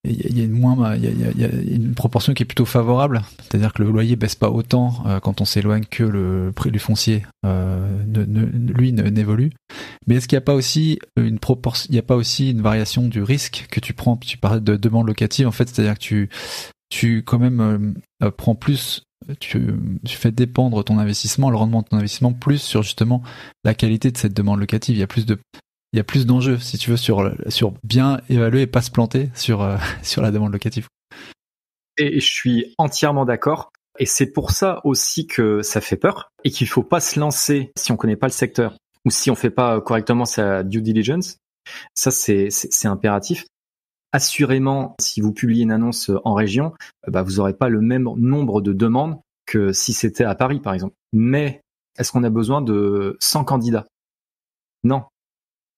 Il y a une proportion qui est plutôt favorable, c'est-à-dire que le loyer baisse pas autant quand on s'éloigne que le prix du foncier n'évolue. Mais est-ce qu'il n'y a pas aussi une variation du risque que tu prends? Tu parlais de demande locative en fait, c'est-à-dire que tu quand même prends plus, tu fais dépendre ton investissement, le rendement de ton investissement plus sur justement la qualité de cette demande locative. Il y a plus d'enjeux, si tu veux, sur bien évaluer et pas se planter sur la demande locative. Et je suis entièrement d'accord. Et c'est pour ça aussi que ça fait peur et qu'il faut pas se lancer si on connaît pas le secteur ou si on fait pas correctement sa due diligence. Ça, c'est impératif. Assurément, si vous publiez une annonce en région, vous aurez pas le même nombre de demandes que si c'était à Paris, par exemple. Mais est-ce qu'on a besoin de 100 candidats? Non.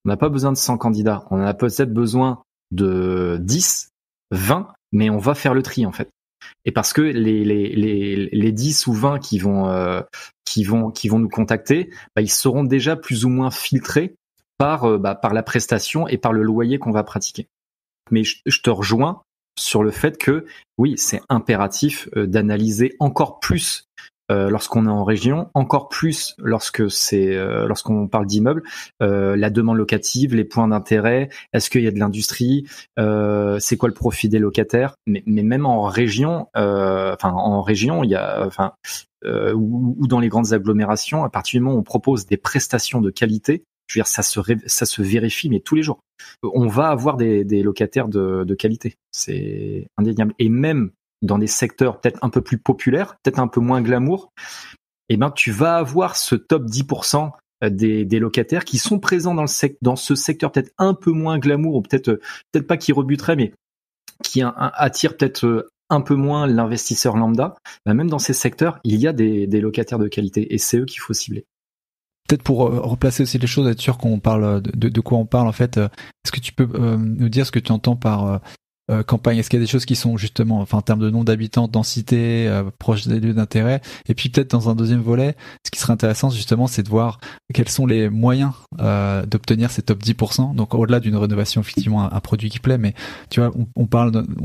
On n'a pas besoin de 100 candidats. On a peut-être besoin de 10, 20, mais on va faire le tri, en fait. Et parce que les 10 ou 20 qui vont nous contacter, ils seront déjà plus ou moins filtrés par la prestation et par le loyer qu'on va pratiquer. Mais je te rejoins sur le fait que oui, c'est impératif d'analyser encore plus lorsqu'on est en région, encore plus lorsqu'on parle d'immeubles, la demande locative, les points d'intérêt, est-ce qu'il y a de l'industrie, c'est quoi le profit des locataires, mais même en région, il y a, ou dans les grandes agglomérations, à partir du moment où on propose des prestations de qualité, je veux dire, ça se vérifie, mais tous les jours. On va avoir des locataires de qualité, c'est indéniable. Et même dans des secteurs peut-être un peu plus populaires, peut-être un peu moins glamour, tu vas avoir ce top 10% des locataires qui sont présents dans ce secteur peut-être un peu moins glamour, ou peut-être pas qui rebuteraient, mais qui attirent peut-être un peu moins l'investisseur lambda. Même dans ces secteurs, il y a des locataires de qualité et c'est eux qu'il faut cibler. Peut-être pour replacer aussi les choses, être sûr qu'on parle de quoi on parle en fait. Est-ce que tu peux nous dire ce que tu entends par campagne? Est-ce qu'il y a des choses qui sont justement, en termes de nombre d'habitants, densité, proche des lieux d'intérêt? Et puis peut-être dans un deuxième volet, ce qui serait intéressant justement, c'est de voir quels sont les moyens d'obtenir ces top 10%. Donc au-delà d'une rénovation, effectivement, un produit qui plaît, mais tu vois, on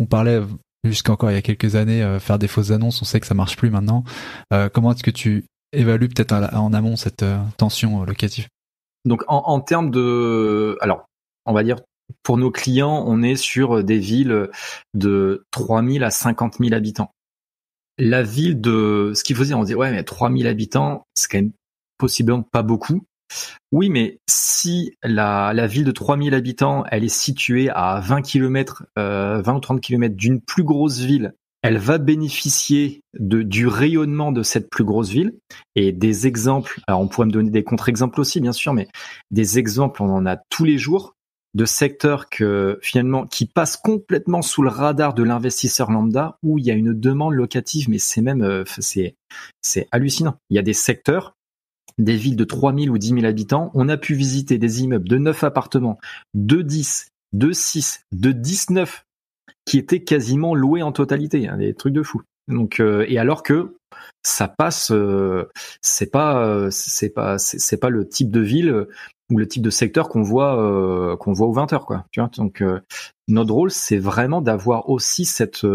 parlait jusqu'à encore il y a quelques années, faire des fausses annonces, on sait que ça marche plus maintenant. Comment est-ce que tu évalues peut-être en amont cette tension locative? Donc en termes alors on va dire pour nos clients, on est sur des villes de 3000 à 50 000 habitants. La ville ce qu'il faut dire, on dit ouais mais 3000 habitants, c'est quand même possiblement pas beaucoup. Oui, mais si la ville de 3000 habitants, elle est située à 20 km, 20 ou 30 km d'une plus grosse ville, elle va bénéficier du rayonnement de cette plus grosse ville. Et des exemples, alors on pourrait me donner des contre-exemples aussi, bien sûr, mais des exemples, on en a tous les jours, de secteurs qui passent complètement sous le radar de l'investisseur lambda, où il y a une demande locative, mais c'est même, c'est hallucinant. Il y a des secteurs, des villes de 3000 ou 10 000 habitants, on a pu visiter des immeubles de 9 appartements, de 10, de 6, de 19, qui étaient quasiment loués en totalité, des trucs de fou. Donc, et alors que ça passe, c'est pas le type de ville ou le type de secteur qu'on voit aux 20h, quoi. Tu vois, donc notre rôle, c'est vraiment d'avoir aussi cette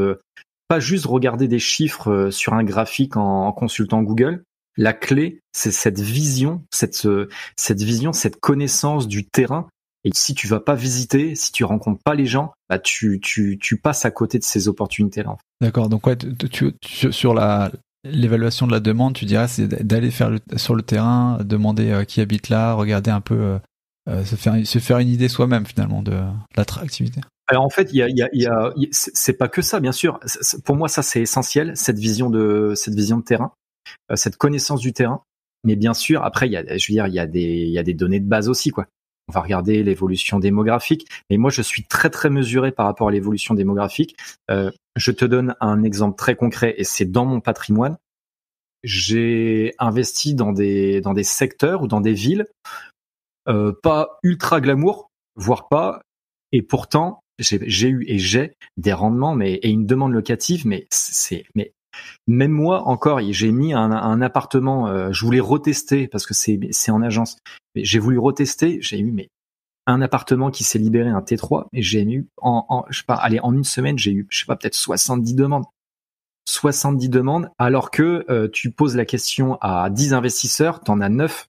pas juste regarder des chiffres sur un graphique en consultant Google. La clé, c'est cette vision, cette connaissance du terrain. Et si tu vas pas visiter, si tu rencontres pas les gens, bah tu passes à côté de ces opportunités-là. D'accord. Donc ouais, sur l'évaluation de la demande, tu dirais c'est d'aller faire sur le terrain, demander qui habite là, regarder un peu, se faire une idée soi-même finalement de l'attractivité. Alors en fait, c'est pas que ça, bien sûr. Pour moi, ça c'est essentiel, cette vision de terrain, cette connaissance du terrain. Mais bien sûr, après, il y a des données de base aussi, quoi. On va regarder l'évolution démographique. Mais moi, je suis très très mesuré par rapport à l'évolution démographique. Je te donne un exemple très concret, et c'est dans mon patrimoine. J'ai investi dans des secteurs ou dans des villes pas ultra glamour, voire pas. Et pourtant, j'ai eu et j'ai des rendements et une demande locative, mais même moi encore, j'ai mis un appartement, je voulais retester parce que c'est en agence. Mais j'ai voulu retester, j'ai eu un appartement qui s'est libéré, un T3, et j'ai eu en une semaine, j'ai eu peut-être 70 demandes. 70 demandes, alors que tu poses la question à 10 investisseurs, t'en as 9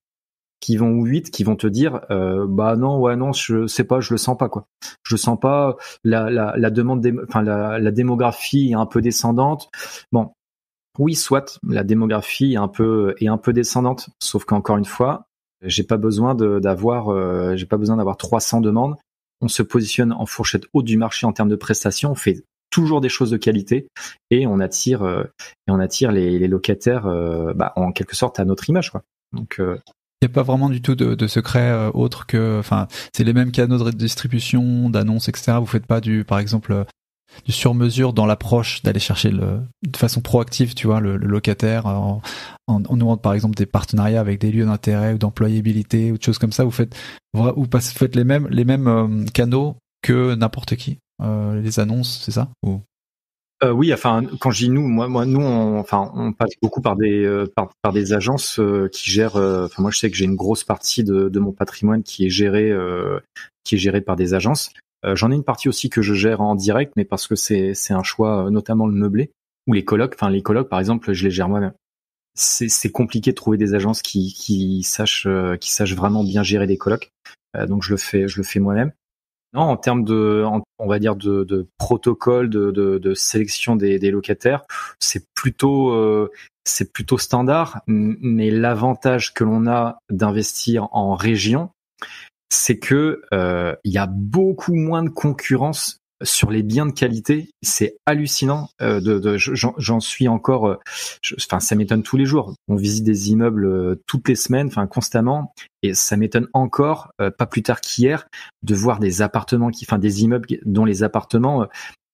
ou 8 qui vont te dire non, je sais pas, je le sens pas, quoi. Je sens pas, la demande la démographie est un peu descendante. Bon, oui, soit la démographie est un peu descendante, sauf qu'encore une fois, j'ai pas besoin d'avoir 300 demandes. On se positionne en fourchette haute du marché en termes de prestations, on fait toujours des choses de qualité et on attire les locataires en quelque sorte à notre image, quoi. Donc il n'y a pas vraiment du tout de secret autre que, enfin, c'est les mêmes canaux de distribution, d'annonces, etc. Vous faites pas par exemple, du sur-mesure dans l'approche d'aller chercher de façon proactive, tu vois, le locataire en nouant par exemple des partenariats avec des lieux d'intérêt ou d'employabilité ou de choses comme ça. Vous faites les mêmes canaux que n'importe qui, les annonces, c'est ça ou... Oui, enfin, quand je dis nous, nous, on passe beaucoup par des agences qui gèrent. Moi, je sais que j'ai une grosse partie de mon patrimoine qui est gérée par des agences. J'en ai une partie aussi que je gère en direct, mais parce que c'est un choix, notamment le meublé ou les colocs. Enfin, les colocs, par exemple, je les gère moi-même. C'est compliqué de trouver des agences qui sachent vraiment bien gérer des colocs. Donc je le fais moi-même. Non, en termes on va dire de protocole de sélection des locataires, c'est plutôt standard. Mais l'avantage que l'on a d'investir en région, c'est que il y a beaucoup moins de concurrence sur les biens de qualité. C'est hallucinant. J'en suis encore. Ça m'étonne tous les jours. On visite des immeubles toutes les semaines, constamment, et ça m'étonne encore, pas plus tard qu'hier, de voir des immeubles dont les appartements.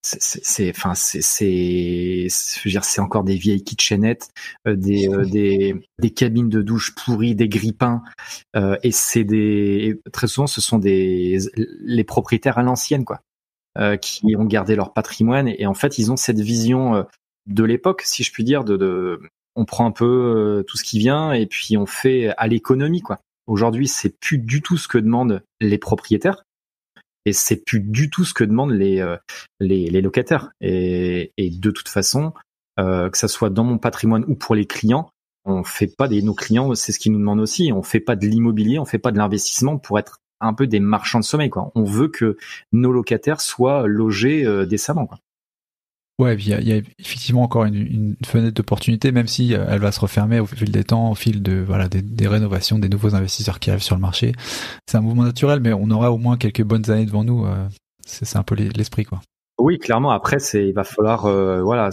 C'est encore des vieilles kitchenettes, des cabines de douche pourries, des grippins, et très souvent ce sont les propriétaires à l'ancienne, quoi. Qui ont gardé leur patrimoine et en fait ils ont cette vision de l'époque, si je puis dire, on prend un peu tout ce qui vient et puis on fait à l'économie, quoi. Aujourd'hui, c'est plus du tout ce que demandent les propriétaires et c'est plus du tout ce que demandent les locataires. Et de toute façon, que ça soit dans mon patrimoine ou pour les clients, on fait pas nos clients, c'est ce qu'ils nous demandent aussi. On fait pas de l'immobilier, on fait pas de l'investissement pour être un peu des marchands de sommeil, quoi. On veut que nos locataires soient logés décemment, quoi. Ouais, il y a effectivement encore une fenêtre d'opportunité, même si elle va se refermer au fil des temps, au fil des rénovations, des nouveaux investisseurs qui arrivent sur le marché. C'est un mouvement naturel, mais on aura au moins quelques bonnes années devant nous. C'est un peu l'esprit, quoi. Oui, clairement. Après, il va falloir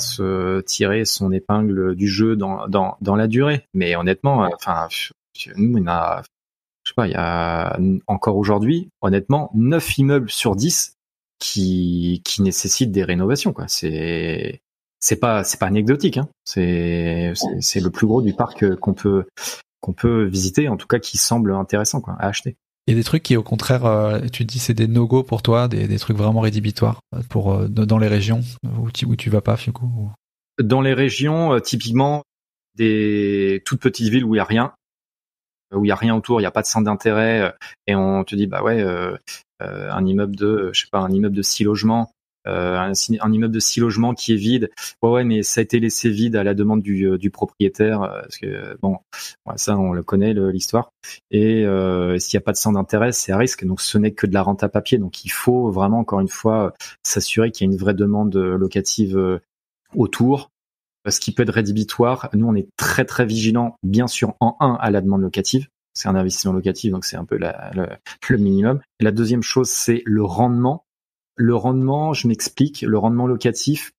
se tirer son épingle du jeu dans la durée. Mais honnêtement, nous on a, je sais pas, il y a encore aujourd'hui, honnêtement, 9 immeubles sur 10 qui nécessitent des rénovations, quoi. C'est pas anecdotique, hein. C'est le plus gros du parc qu'on peut visiter, en tout cas qui semble intéressant, quoi, à acheter. Il y a des trucs qui, au contraire, tu te dis c'est des no-go pour toi, des trucs vraiment rédhibitoires dans les régions où tu vas pas, du coup. Dans les régions, typiquement des toutes petites villes où il y a rien. où il y a rien autour, il y a pas de centre d'intérêt, et on te dit bah ouais, un immeuble de, je sais pas, un immeuble de 6 logements, un immeuble de 6 logements qui est vide. Ouais, mais ça a été laissé vide à la demande du propriétaire, parce que bon, ouais, ça on le connaît l'histoire. Et s'il y a pas de centre d'intérêt, c'est à risque. Donc ce n'est que de la rente à papier. Donc il faut vraiment encore une fois s'assurer qu'il y a une vraie demande locative autour. Ce qui peut être rédhibitoire. Nous, on est très très vigilant, bien sûr, à la demande locative. C'est un investissement locatif, donc c'est un peu le minimum. Et la deuxième chose, c'est le rendement. Le rendement, je m'explique, le rendement locatif,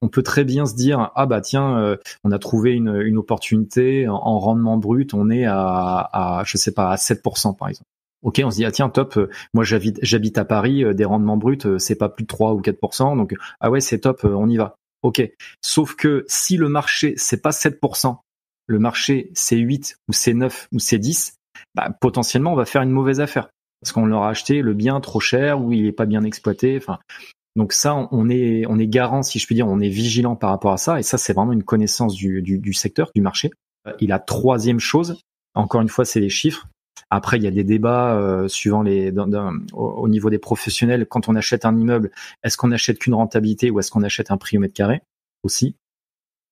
on peut très bien se dire ah bah tiens, on a trouvé une opportunité en rendement brut, on est à je sais pas, à 7% par exemple. Ok, on se dit ah tiens top, moi j'habite à Paris, des rendements bruts c'est pas plus de 3 ou 4%, donc ah ouais c'est top, on y va. Ok, sauf que si le marché c'est pas 7%, le marché c'est 8 ou c'est 9 ou c'est 10, bah potentiellement on va faire une mauvaise affaire parce qu'on leur a acheté le bien trop cher ou il est pas bien exploité. Enfin, donc ça on est garant, si je puis dire, on est vigilant par rapport à ça, et ça c'est vraiment une connaissance du secteur, du marché. Et la troisième chose, encore une fois, c'est les chiffres. Après, il y a des débats suivant au niveau des professionnels. Quand on achète un immeuble, est-ce qu'on achète qu'une rentabilité ou est-ce qu'on achète un prix au mètre carré aussi?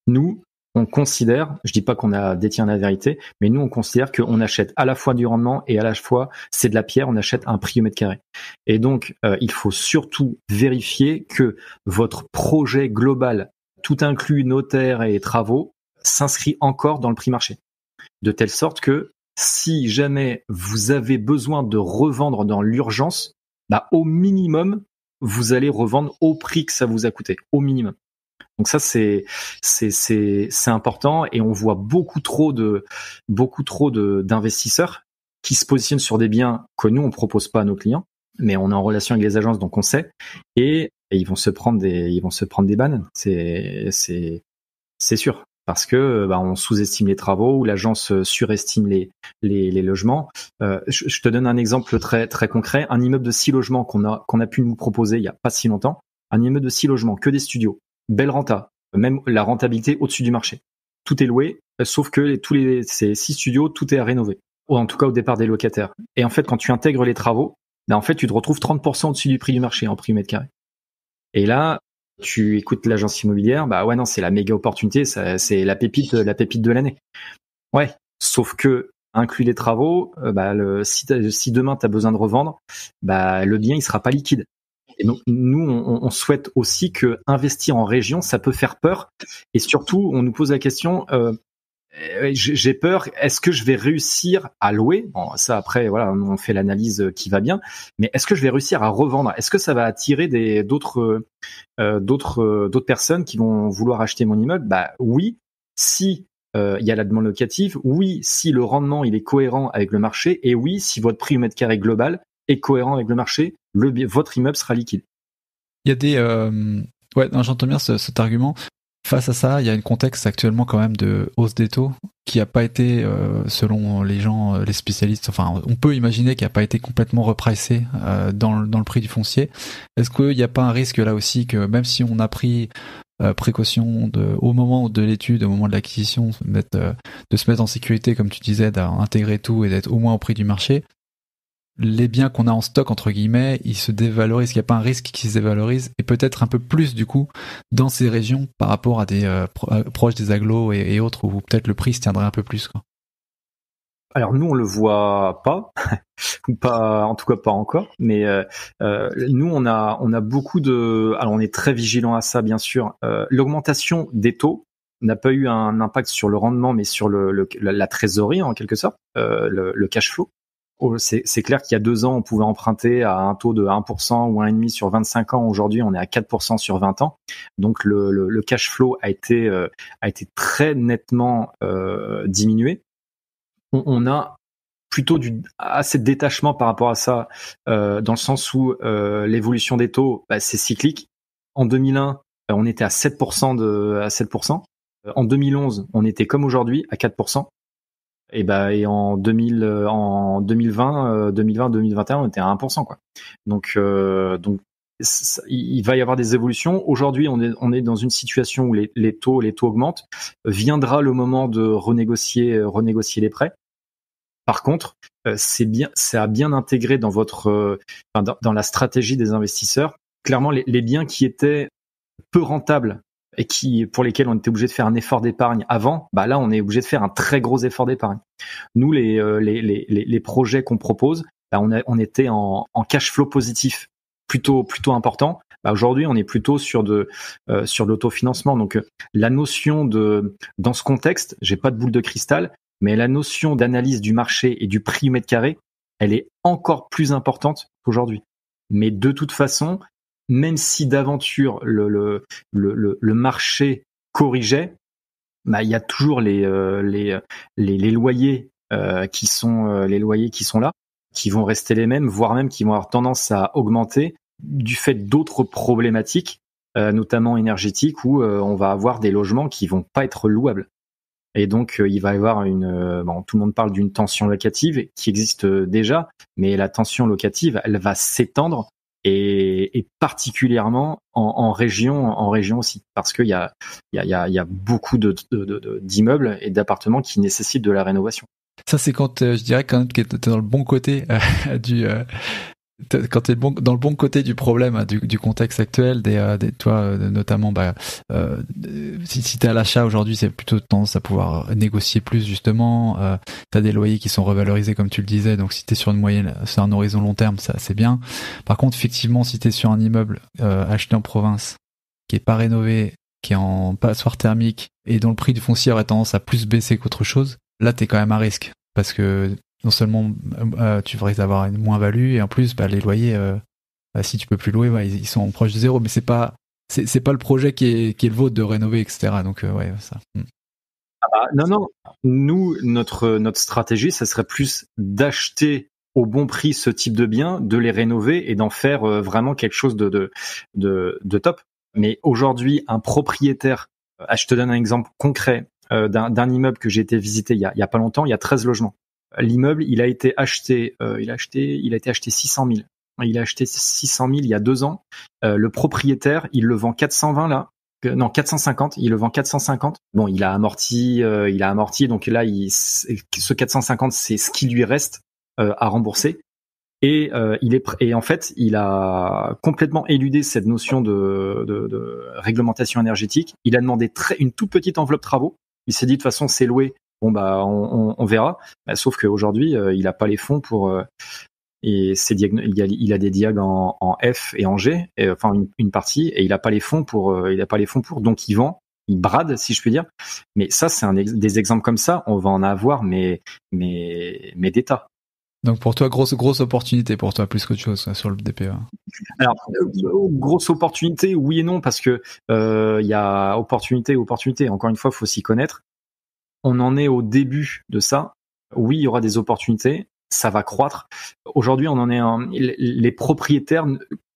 Nous, on considère, je dis pas qu'on détient la vérité, mais nous on considère qu'on achète à la fois du rendement et à la fois c'est de la pierre, on achète un prix au mètre carré. Et donc il faut surtout vérifier que votre projet global, tout inclus notaire et travaux, s'inscrit encore dans le prix marché. De telle sorte que si jamais vous avez besoin de revendre dans l'urgence, bah au minimum vous allez revendre au prix que ça vous a coûté, au minimum. Donc ça c'est important, et on voit beaucoup trop d'investisseurs qui se positionnent sur des biens que nous on propose pas à nos clients, mais on est en relation avec les agences donc on sait, et ils vont se prendre des bananes, c'est sûr, parce que on sous-estime les travaux ou l'agence surestime les logements. Je te donne un exemple très très concret, un immeuble de 6 logements qu'on a pu nous proposer il y a pas si longtemps, un immeuble de 6 logements, que des studios. Belle renta, même la rentabilité au-dessus du marché. Tout est loué, sauf que ces 6 studios, tout est à rénover. Ou en tout cas au départ des locataires. Et en fait, quand tu intègres les travaux, en fait, tu te retrouves 30% au-dessus du prix du marché en prix mètre carré. Et là, tu écoutes l'agence immobilière, bah ouais non, c'est la méga opportunité, c'est la pépite de l'année. Ouais, sauf que inclus les travaux, si demain tu as besoin de revendre, le bien il sera pas liquide. Et donc nous on souhaite aussi que investir en région, ça peut faire peur, et surtout on nous pose la question, j'ai peur, est-ce que je vais réussir à louer? Bon, ça après voilà, on fait l'analyse qui va bien, mais est-ce que je vais réussir à revendre? Est-ce que ça va attirer d'autres personnes qui vont vouloir acheter mon immeuble? Bah oui, si il y a la demande locative, oui, si le rendement il est cohérent avec le marché, et oui, si votre prix au mètre carré global est cohérent avec le marché, votre immeuble sera liquide. Il y a des ouais, non, j'entends bien cet argument. Face à ça, il y a un contexte actuellement quand même de hausse des taux qui a pas été, selon les gens, les spécialistes, enfin, on peut imaginer qu'il a pas été complètement repricé dans le prix du foncier. Est-ce qu'il n'y a pas un risque là aussi que même si on a pris précaution au moment de l'étude, au moment de l'acquisition, de se mettre en sécurité, comme tu disais, d'intégrer tout et d'être au moins au prix du marché, les biens qu'on a en stock, entre guillemets, ils se dévalorisent, qu'il n'y a pas un risque qu'ils se dévalorisent, et peut-être un peu plus du coup dans ces régions par rapport à des proches des agglos et autres, où peut-être le prix se tiendrait un peu plus, quoi. Alors nous on le voit pas, ou pas, en tout cas pas encore, mais nous on a beaucoup de, alors on est très vigilant à ça bien sûr. L'augmentation des taux n'a pas eu un impact sur le rendement, mais sur la trésorerie en quelque sorte, le cash flow. C'est clair qu'il y a 2 ans, on pouvait emprunter à un taux de 1% ou 1,5% sur 25 ans. Aujourd'hui, on est à 4% sur 20 ans. Donc, le cash flow a été très nettement diminué. On a plutôt assez de détachement par rapport à ça, dans le sens où l'évolution des taux, c'est cyclique. En 2001, on était à 7%. En 2011, on était comme aujourd'hui à 4%. Et en 2020, 2021, on était à 1%, quoi. Donc il va y avoir des évolutions. Aujourd'hui, on est dans une situation où les taux augmentent. Viendra le moment de renégocier les prêts. Par contre, c'est à bien intégrer dans votre, dans la stratégie des investisseurs. Clairement, les biens qui étaient peu rentables et pour lesquels on était obligé de faire un effort d'épargne avant, bah là, on est obligé de faire un très gros effort d'épargne. Nous, les projets qu'on propose, bah on était en cash flow positif, plutôt important. Bah aujourd'hui, on est plutôt sur de l'autofinancement. Donc, la notion dans ce contexte, j'ai pas de boule de cristal, mais la notion d'analyse du marché et du prix au mètre carré, elle est encore plus importante qu'aujourd'hui. Mais de toute façon, même si d'aventure le marché corrigeait, bah il y a toujours les loyers qui sont là, qui vont rester les mêmes, voire même qui vont avoir tendance à augmenter du fait d'autres problématiques, notamment énergétiques, où on va avoir des logements qui vont pas être louables. Et donc il va y avoir tout le monde parle d'une tension locative qui existe déjà, mais la tension locative, elle va s'étendre et particulièrement en région aussi, parce qu'il y a beaucoup d'immeubles et d'appartements qui nécessitent de la rénovation. Ça, c'est quand je dirais quand t'es dans le bon côté quand t'es dans le bon côté du problème, du contexte actuel, toi notamment, si t'es à l'achat aujourd'hui, c'est plutôt tendance à pouvoir négocier plus justement. T'as des loyers qui sont revalorisés comme tu le disais, donc si t'es sur une moyenne, c'est un horizon long terme, ça c'est bien. Par contre, effectivement, si t'es sur un immeuble acheté en province, qui est pas rénové, qui est en passoire thermique et dont le prix du foncier aurait tendance à plus baisser qu'autre chose, là t'es quand même à risque, parce que non seulement tu risques d'avoir une moins-value, et en plus les loyers, si tu peux plus louer, ils sont proches de zéro, mais c'est pas le projet qui est le vôtre de rénover, etc. Donc ça. Non, nous notre stratégie, ça serait plus d'acheter au bon prix ce type de biens, de les rénover et d'en faire vraiment quelque chose de top. Mais aujourd'hui, un propriétaire, je te donne un exemple concret d'un immeuble que j'ai été visiter il y a pas longtemps, il y a 13 logements. L'immeuble, il a été acheté 600 000. Il a acheté 600 000 il y a 2 ans. Le propriétaire, il le vend 450. Il le vend 450. Bon, il a amorti. Donc là, ce 450, c'est ce qui lui reste à rembourser. Et en fait, il a complètement éludé cette notion de réglementation énergétique. Il a demandé une toute petite enveloppe travaux. Il s'est dit de toute façon, c'est loué. Bon on verra. Sauf qu'aujourd'hui, il a pas les fonds pour et il a des diag en F et en G, et, enfin une partie, et il a pas les fonds pour donc il vend, il brade si je puis dire. Mais ça c'est des exemples comme ça, on va en avoir mais des tas. Donc pour toi, grosse opportunité pour toi plus qu'autre chose sur le DPE. Alors grosse opportunité, oui et non, parce que il y a opportunité. Encore une fois, faut s'y connaître. On en est au début de ça. Oui, il y aura des opportunités, ça va croître. Aujourd'hui, on en est les propriétaires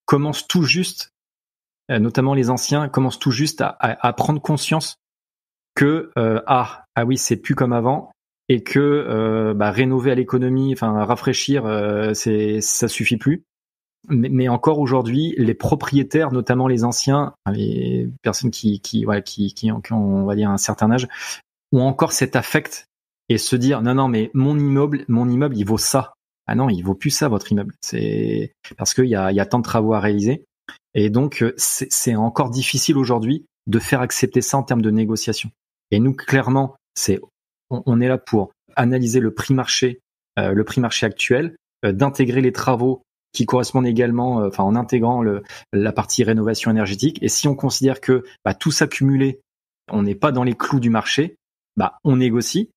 commencent tout juste, notamment les anciens, commencent tout juste à prendre conscience que oui, c'est plus comme avant, et que rénover à l'économie, enfin rafraîchir, ça suffit plus. Mais encore aujourd'hui, les propriétaires, notamment les anciens, les personnes qui ont, on va dire, un certain âge, ont encore cet affect et se dire non mais mon immeuble il vaut ça. Ah non, il vaut plus ça votre immeuble. C'est parce qu'il y a tant de travaux à réaliser, et donc c'est encore difficile aujourd'hui de faire accepter ça en termes de négociation. Et nous clairement, on est là pour analyser le prix marché actuel, d'intégrer les travaux qui correspondent également, en intégrant la partie rénovation énergétique. Et si on considère que tout ça cumulé, on n'est pas dans les clous du marché, on négocie.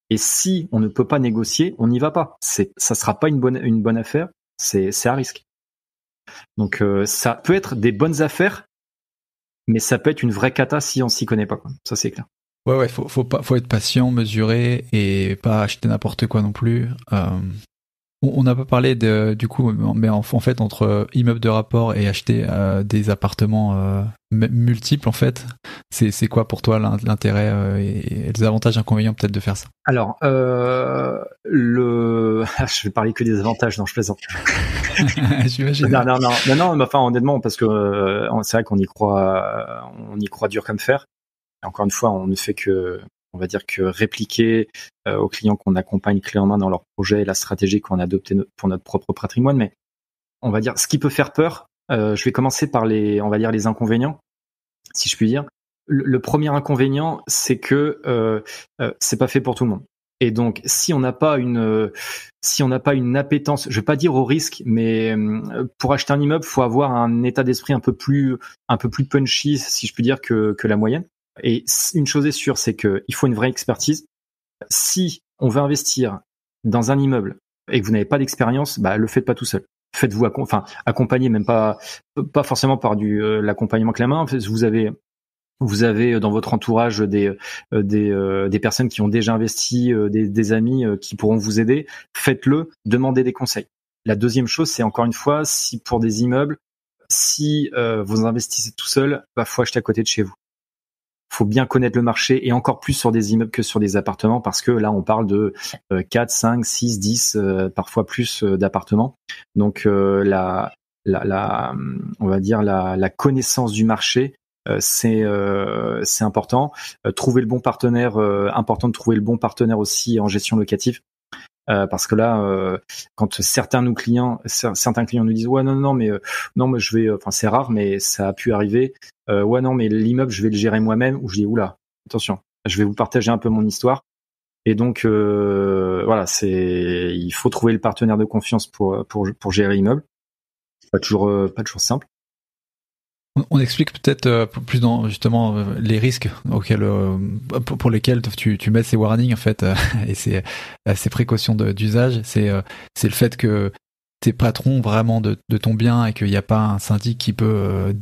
Et si on ne peut pas négocier, on n'y va pas. Ça sera pas une bonne affaire. C'est à risque. Donc ça peut être des bonnes affaires, mais ça peut être une vraie cata si on s'y connaît pas. Ça c'est clair. Ouais, faut être patient, mesuré, et pas acheter n'importe quoi non plus. On n'a pas parlé du coup, mais en fait entre immeubles de rapport et acheter des appartements multiples, en fait, c'est quoi pour toi l'intérêt et les avantages et inconvénients peut-être de faire ça? Alors, je vais parler que des avantages, non, je plaisante. J'imagine. Non, mais enfin honnêtement, parce que c'est vrai qu'on y croit dur comme fer. Et encore une fois, on ne fait que on va dire que répliquer aux clients qu'on accompagne clé en main dans leur projet, la stratégie qu'on a adoptée pour notre propre patrimoine. Mais on va dire ce qui peut faire peur. Je vais commencer par les inconvénients, si je puis dire. Le premier inconvénient, c'est que c'est pas fait pour tout le monde. Et donc, si on n'a pas une appétence, je vais pas dire au risque, mais pour acheter un immeuble, faut avoir un état d'esprit un peu plus punchy, si je puis dire, que la moyenne. Et une chose est sûre, c'est que il faut une vraie expertise. Si on veut investir dans un immeuble et que vous n'avez pas d'expérience, le faites pas tout seul. Faites-vous accompagner, même pas forcément par l'accompagnement clé en main. Vous avez dans votre entourage des personnes qui ont déjà investi, des amis qui pourront vous aider. Faites-le, demandez des conseils. La deuxième chose, c'est encore une fois, si pour des immeubles, si vous investissez tout seul, faut acheter à côté de chez vous. Faut bien connaître le marché et encore plus sur des immeubles que sur des appartements parce que là, on parle de 4, 5, 6, 10, parfois plus d'appartements. Donc on va dire la connaissance du marché, c'est important. Trouver le bon partenaire, important de trouver le bon partenaire aussi en gestion locative. Parce que là, quand certains clients nous disent ouais non mais je vais, c'est rare mais ça a pu arriver. Ouais non mais l'immeuble je vais le gérer moi-même. Ou je dis oula attention, je vais vous partager un peu mon histoire. Et donc voilà, il faut trouver le partenaire de confiance pour gérer l'immeuble. Pas toujours simple. On explique peut-être plus dans justement les risques auxquels pour lesquels tu mets ces warnings en fait et ces précautions d'usage. C'est le fait que t'es patron vraiment de ton bien et qu'il n'y a pas un syndic qui peut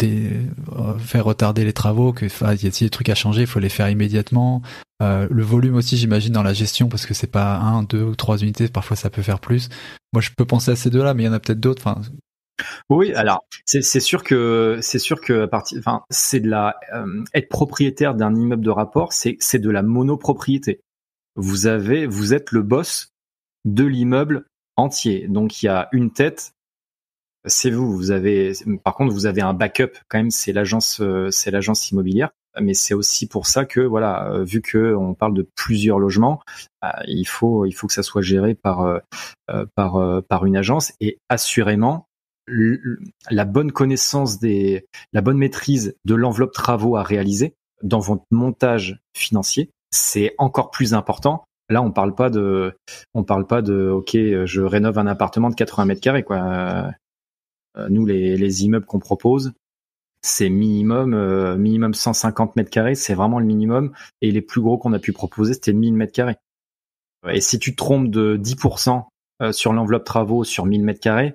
faire retarder les travaux, que s'il y a des trucs à changer, il faut les faire immédiatement. Le volume aussi, j'imagine, dans la gestion, parce que c'est pas 1, 2 ou 3 unités, parfois ça peut faire plus. Moi, je peux penser à ces deux-là, mais il y en a peut-être d'autres. Enfin, oui, alors c'est sûr que c'est de être propriétaire d'un immeuble de rapport, c'est de la monopropriété. Vous êtes le boss de l'immeuble entier. Donc il y a une tête, c'est vous. Par contre vous avez un backup quand même, c'est l'agence immobilière. Mais c'est aussi pour ça que voilà, vu que on parle de plusieurs logements, il faut que ça soit géré par une agence et assurément la bonne connaissance la bonne maîtrise de l'enveloppe travaux à réaliser dans votre montage financier, c'est encore plus important. Là, on parle pas de OK, je rénove un appartement de 80 mètres carrés, quoi. Nous, les immeubles qu'on propose, c'est minimum 150 mètres carrés, c'est vraiment le minimum. Et les plus gros qu'on a pu proposer, c'était 1000 mètres carrés. Et si tu te trompes de 10% sur l'enveloppe travaux sur 1000 mètres carrés,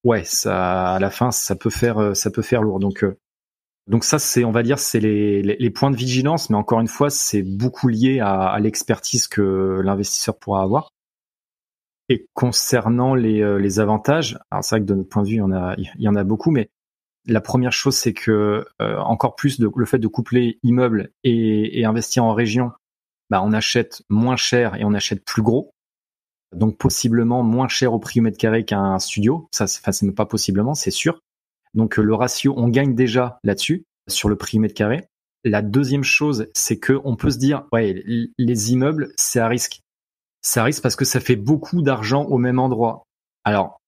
ouais, ça, à la fin, ça peut faire lourd. Donc ça, c'est, on va dire, c'est les points de vigilance, mais encore une fois, c'est beaucoup lié à l'expertise que l'investisseur pourra avoir. Et concernant les avantages, alors c'est vrai que de notre point de vue, il y en a beaucoup, mais la première chose, c'est que encore plus le fait de coupler immeuble et investir en région, on achète moins cher et on achète plus gros. Donc possiblement moins cher au prix au mètre carré qu'un studio. Ça, c'est même pas possiblement, c'est sûr. Donc le ratio, on gagne déjà là-dessus, sur le prix au mètre carré. La deuxième chose, c'est que on peut se dire, ouais, les immeubles, c'est à risque. C'est à risque parce que ça fait beaucoup d'argent au même endroit. Alors,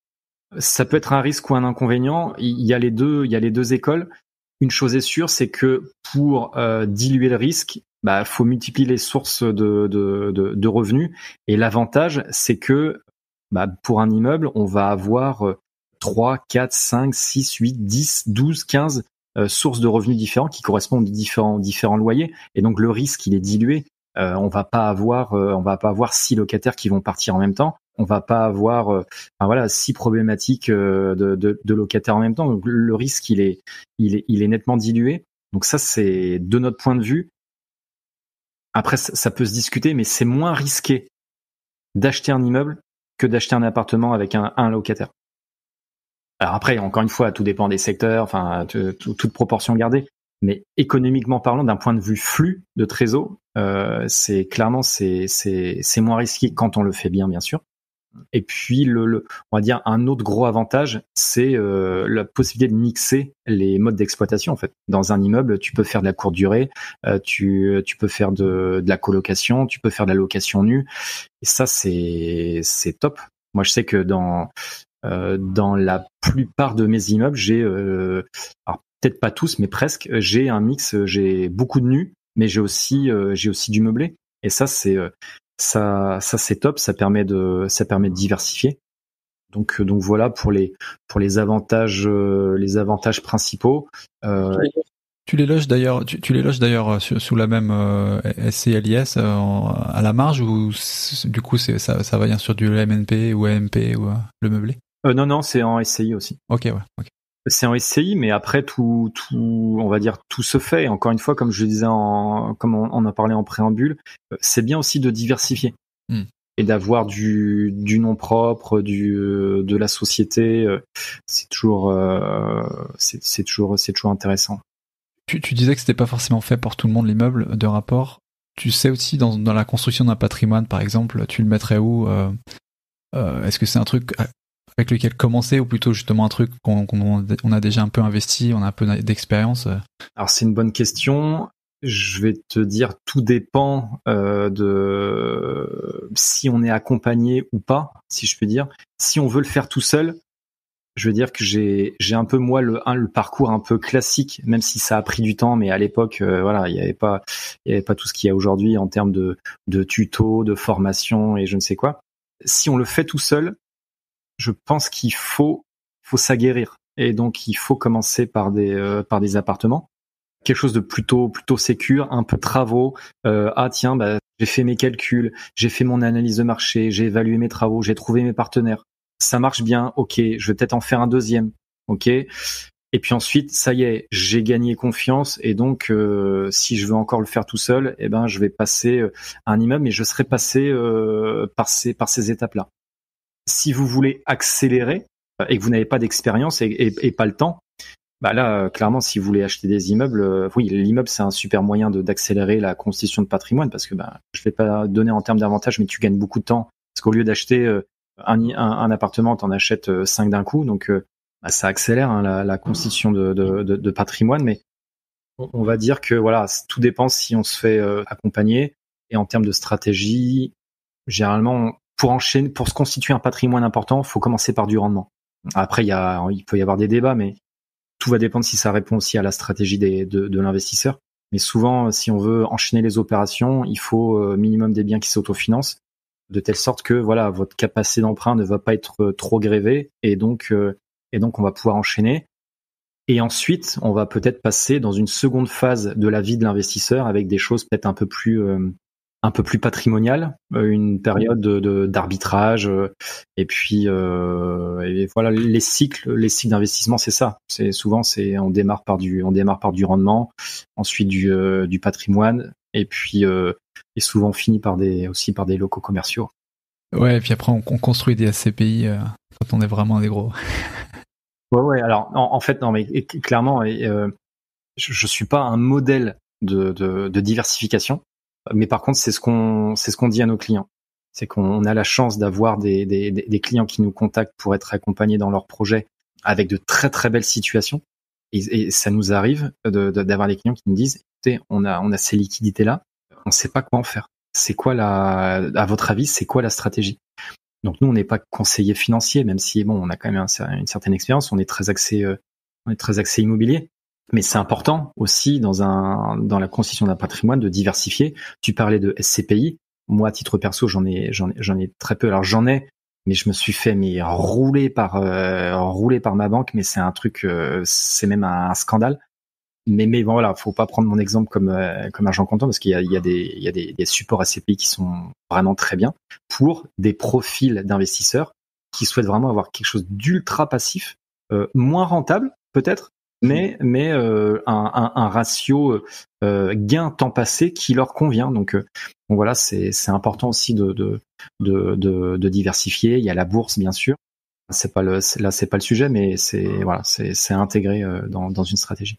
ça peut être un risque ou un inconvénient. Il y a les deux écoles. Une chose est sûre, c'est que pour diluer le risque, faut multiplier les sources de revenus. Et l'avantage, c'est que pour un immeuble, on va avoir 3, 4, 5, 6, 8, 10, 12, 15 sources de revenus différents qui correspondent aux différents loyers. Et donc le risque, il est dilué. On va pas avoir 6 locataires qui vont partir en même temps. On va pas avoir 6 problématiques de locataires en même temps. Donc le risque, il est nettement dilué. Donc ça, c'est de notre point de vue. Après, ça peut se discuter, mais c'est moins risqué d'acheter un immeuble que d'acheter un appartement avec un locataire. Alors après, encore une fois, tout dépend des secteurs, toute proportion gardée. Mais économiquement parlant, d'un point de vue flux de trésor, c'est moins risqué quand on le fait bien sûr. Et puis on va dire un autre gros avantage, c'est la possibilité de mixer les modes d'exploitation. En fait, dans un immeuble, tu peux faire de la courte durée, tu peux faire de la colocation, tu peux faire de la location nue. Et ça, c'est top. Moi, je sais que dans la plupart de mes immeubles, j'ai alors peut-être pas tous, mais presque, j'ai un mix. J'ai beaucoup de nus, mais j'ai aussi du meublé. Et ça, c'est c'est top. Ça permet de diversifier. Donc voilà pour les avantages principaux. Tu les loges d'ailleurs, tu les loges d'ailleurs sous la même SCLIS à la marge, ou du coup ça va bien sur du MNP ou AMP ou le meublé? Non, c'est en SCI aussi. Ok, ouais. Okay. C'est en SCI, mais après tout, on va dire tout se fait. Et encore une fois, comme je disais, comme on a parlé en préambule, c'est bien aussi de diversifier et d'avoir du nom propre, de la société. C'est toujours intéressant. Tu disais que c'était pas forcément fait pour tout le monde, l'immeuble de rapport. Tu sais aussi dans la construction d'un patrimoine, par exemple, tu le mettrais où? Est-ce que c'est un truc avec lequel commencer, ou plutôt justement un truc qu'on a déjà un peu investi, on a un peu d'expérience? Alors c'est une bonne question. Je vais te dire, tout dépend de si on est accompagné ou pas, si je peux dire. Si on veut le faire tout seul, je veux dire que j'ai un peu moi le parcours un peu classique, même si ça a pris du temps, mais à l'époque voilà, il y avait pas tout ce qu'il y a aujourd'hui en termes de tutos, de formation et je ne sais quoi. Si on le fait tout seul, je pense qu'il faut s'aguerrir, et donc il faut commencer par des appartements, quelque chose de plutôt sécure, un peu de travaux. Tiens, j'ai fait mes calculs, j'ai fait mon analyse de marché, j'ai évalué mes travaux, j'ai trouvé mes partenaires. Ça marche bien, ok, je vais peut-être en faire un deuxième, ok. Et puis ensuite, ça y est, j'ai gagné confiance, et donc si je veux encore le faire tout seul, je vais passer à un immeuble, mais je serai passé par ces étapes-là. Si vous voulez accélérer et que vous n'avez pas d'expérience et pas le temps, là, clairement, si vous voulez acheter des immeubles, oui, l'immeuble, c'est un super moyen d'accélérer la constitution de patrimoine, parce que je vais pas donner en termes d'avantages, mais tu gagnes beaucoup de temps, parce qu'au lieu d'acheter un appartement, t'en achètes 5 d'un coup, donc ça accélère la constitution de patrimoine. Mais on va dire que voilà, tout dépend si on se fait accompagner. Et en termes de stratégie, généralement, pour se constituer un patrimoine important, faut commencer par du rendement. Après, il peut y avoir des débats, mais tout va dépendre si ça répond aussi à la stratégie de l'investisseur. Mais souvent, si on veut enchaîner les opérations, il faut minimum des biens qui s'autofinancent, de telle sorte que voilà, votre capacité d'emprunt ne va pas être trop grévée, et donc on va pouvoir enchaîner. Et ensuite, on va peut-être passer dans une seconde phase de la vie de l'investisseur, avec des choses peut-être un peu plus patrimoniales, une période d'arbitrage, et puis et voilà, les cycles d'investissement, c'est ça. On démarre par du rendement, ensuite du patrimoine, et puis et souvent on finit aussi par des locaux commerciaux. Ouais, et puis après on construit des SCPI quand on est vraiment des gros. Ouais. Alors en fait, non, mais clairement, je suis pas un modèle de diversification, mais par contre, c'est ce qu'on dit à nos clients. C'est qu'on a la chance d'avoir des clients qui nous contactent pour être accompagnés dans leurs projets avec de très très belles situations. Et ça nous arrive d'avoir des clients qui nous disent, écoutez, on a ces liquidités là, on sait pas quoi en faire. C'est quoi à votre avis, c'est quoi la stratégie? Donc nous, on n'est pas conseiller financier, même si on a quand même une certaine expérience. On est très axé immobilier, mais c'est important aussi dans la constitution d'un patrimoine de diversifier. Tu parlais de SCPI. Moi, à titre perso, j'en ai très peu. Alors j'en ai, mais je me suis fait rouler par ma banque. Mais c'est un truc, c'est même un scandale. Mais bon, voilà, faut pas prendre mon exemple comme argent comptant, parce qu'il y a des supports SCPI qui sont vraiment très bien pour des profils d'investisseurs qui souhaitent vraiment avoir quelque chose d'ultra passif, moins rentable peut-être, mais un ratio gain temps passé qui leur convient. Donc voilà, c'est important aussi de diversifier. Il y a la bourse, bien sûr. C'est pas le sujet, mais c'est intégré dans une stratégie.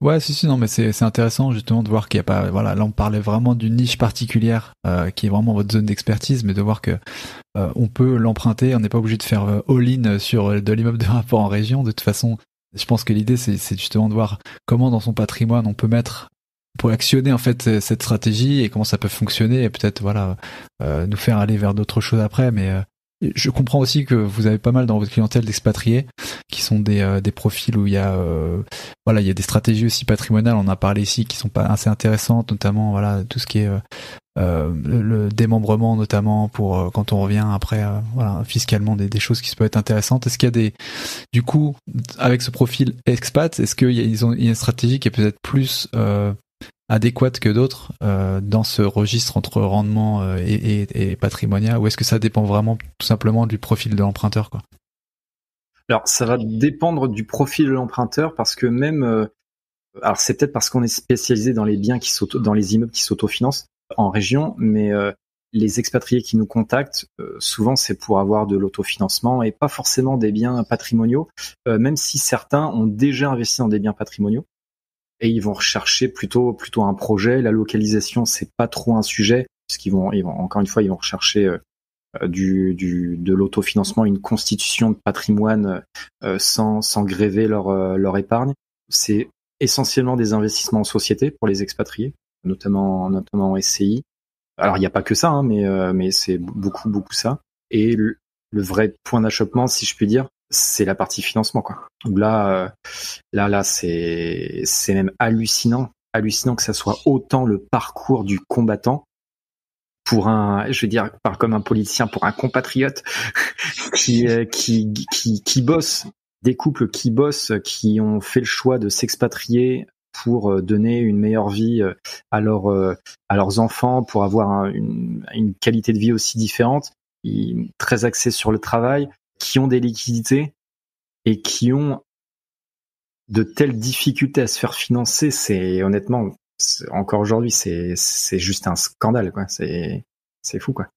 Ouais, si, non, mais c'est intéressant justement de voir qu'il y a pas, voilà, là on parlait vraiment d'une niche particulière qui est vraiment votre zone d'expertise, mais de voir que on peut l'emprunter, on n'est pas obligé de faire all-in sur de l'immeuble de rapport en région. De toute façon, je pense que l'idée c'est justement de voir comment dans son patrimoine on peut mettre, pour actionner en fait cette stratégie et comment ça peut fonctionner et peut-être voilà nous faire aller vers d'autres choses après, mais je comprends aussi que vous avez pas mal dans votre clientèle d'expatriés qui sont des profils où il y a voilà, il y a des stratégies aussi patrimoniales, on en a parlé ici, qui sont pas assez intéressantes, notamment voilà tout ce qui est le démembrement, notamment pour quand on revient après voilà fiscalement des choses qui peuvent être intéressantes. Est-ce qu'il y a des, du coup, avec ce profil expat, est-ce qu'il y a, il y a une stratégie qui est peut-être plus adéquate que d'autres dans ce registre entre rendement et patrimonial, ou est-ce que ça dépend vraiment tout simplement du profil de l'emprunteur, quoi? Alors, ça va dépendre du profil de l'emprunteur parce que même, alors c'est peut-être parce qu'on est spécialisé dans les biens dans les immeubles qui s'autofinancent en région, mais les expatriés qui nous contactent, souvent c'est pour avoir de l'autofinancement et pas forcément des biens patrimoniaux, même si certains ont déjà investi dans des biens patrimoniaux. Et ils vont rechercher plutôt un projet. La localisation, c'est pas trop un sujet, puisqu'ils vont encore une fois, ils vont rechercher de l'autofinancement, une constitution de patrimoine sans gréver leur épargne. C'est essentiellement des investissements en société pour les expatriés, notamment en SCI. Alors il n'y a pas que ça, hein, mais c'est beaucoup ça. Et le vrai point d'achoppement, si je puis dire, c'est la partie financement, quoi. Donc là, c'est même hallucinant que ça soit autant le parcours du combattant pour je vais dire, comme un politicien, pour un compatriote qui bosse, des couples qui bossent, qui ont fait le choix de s'expatrier pour donner une meilleure vie à leurs enfants, pour avoir une qualité de vie aussi différente, très axée sur le travail, qui ont des liquidités et qui ont de telles difficultés à se faire financer. C'est honnêtement, encore aujourd'hui, c'est juste un scandale, quoi. C'est fou, quoi.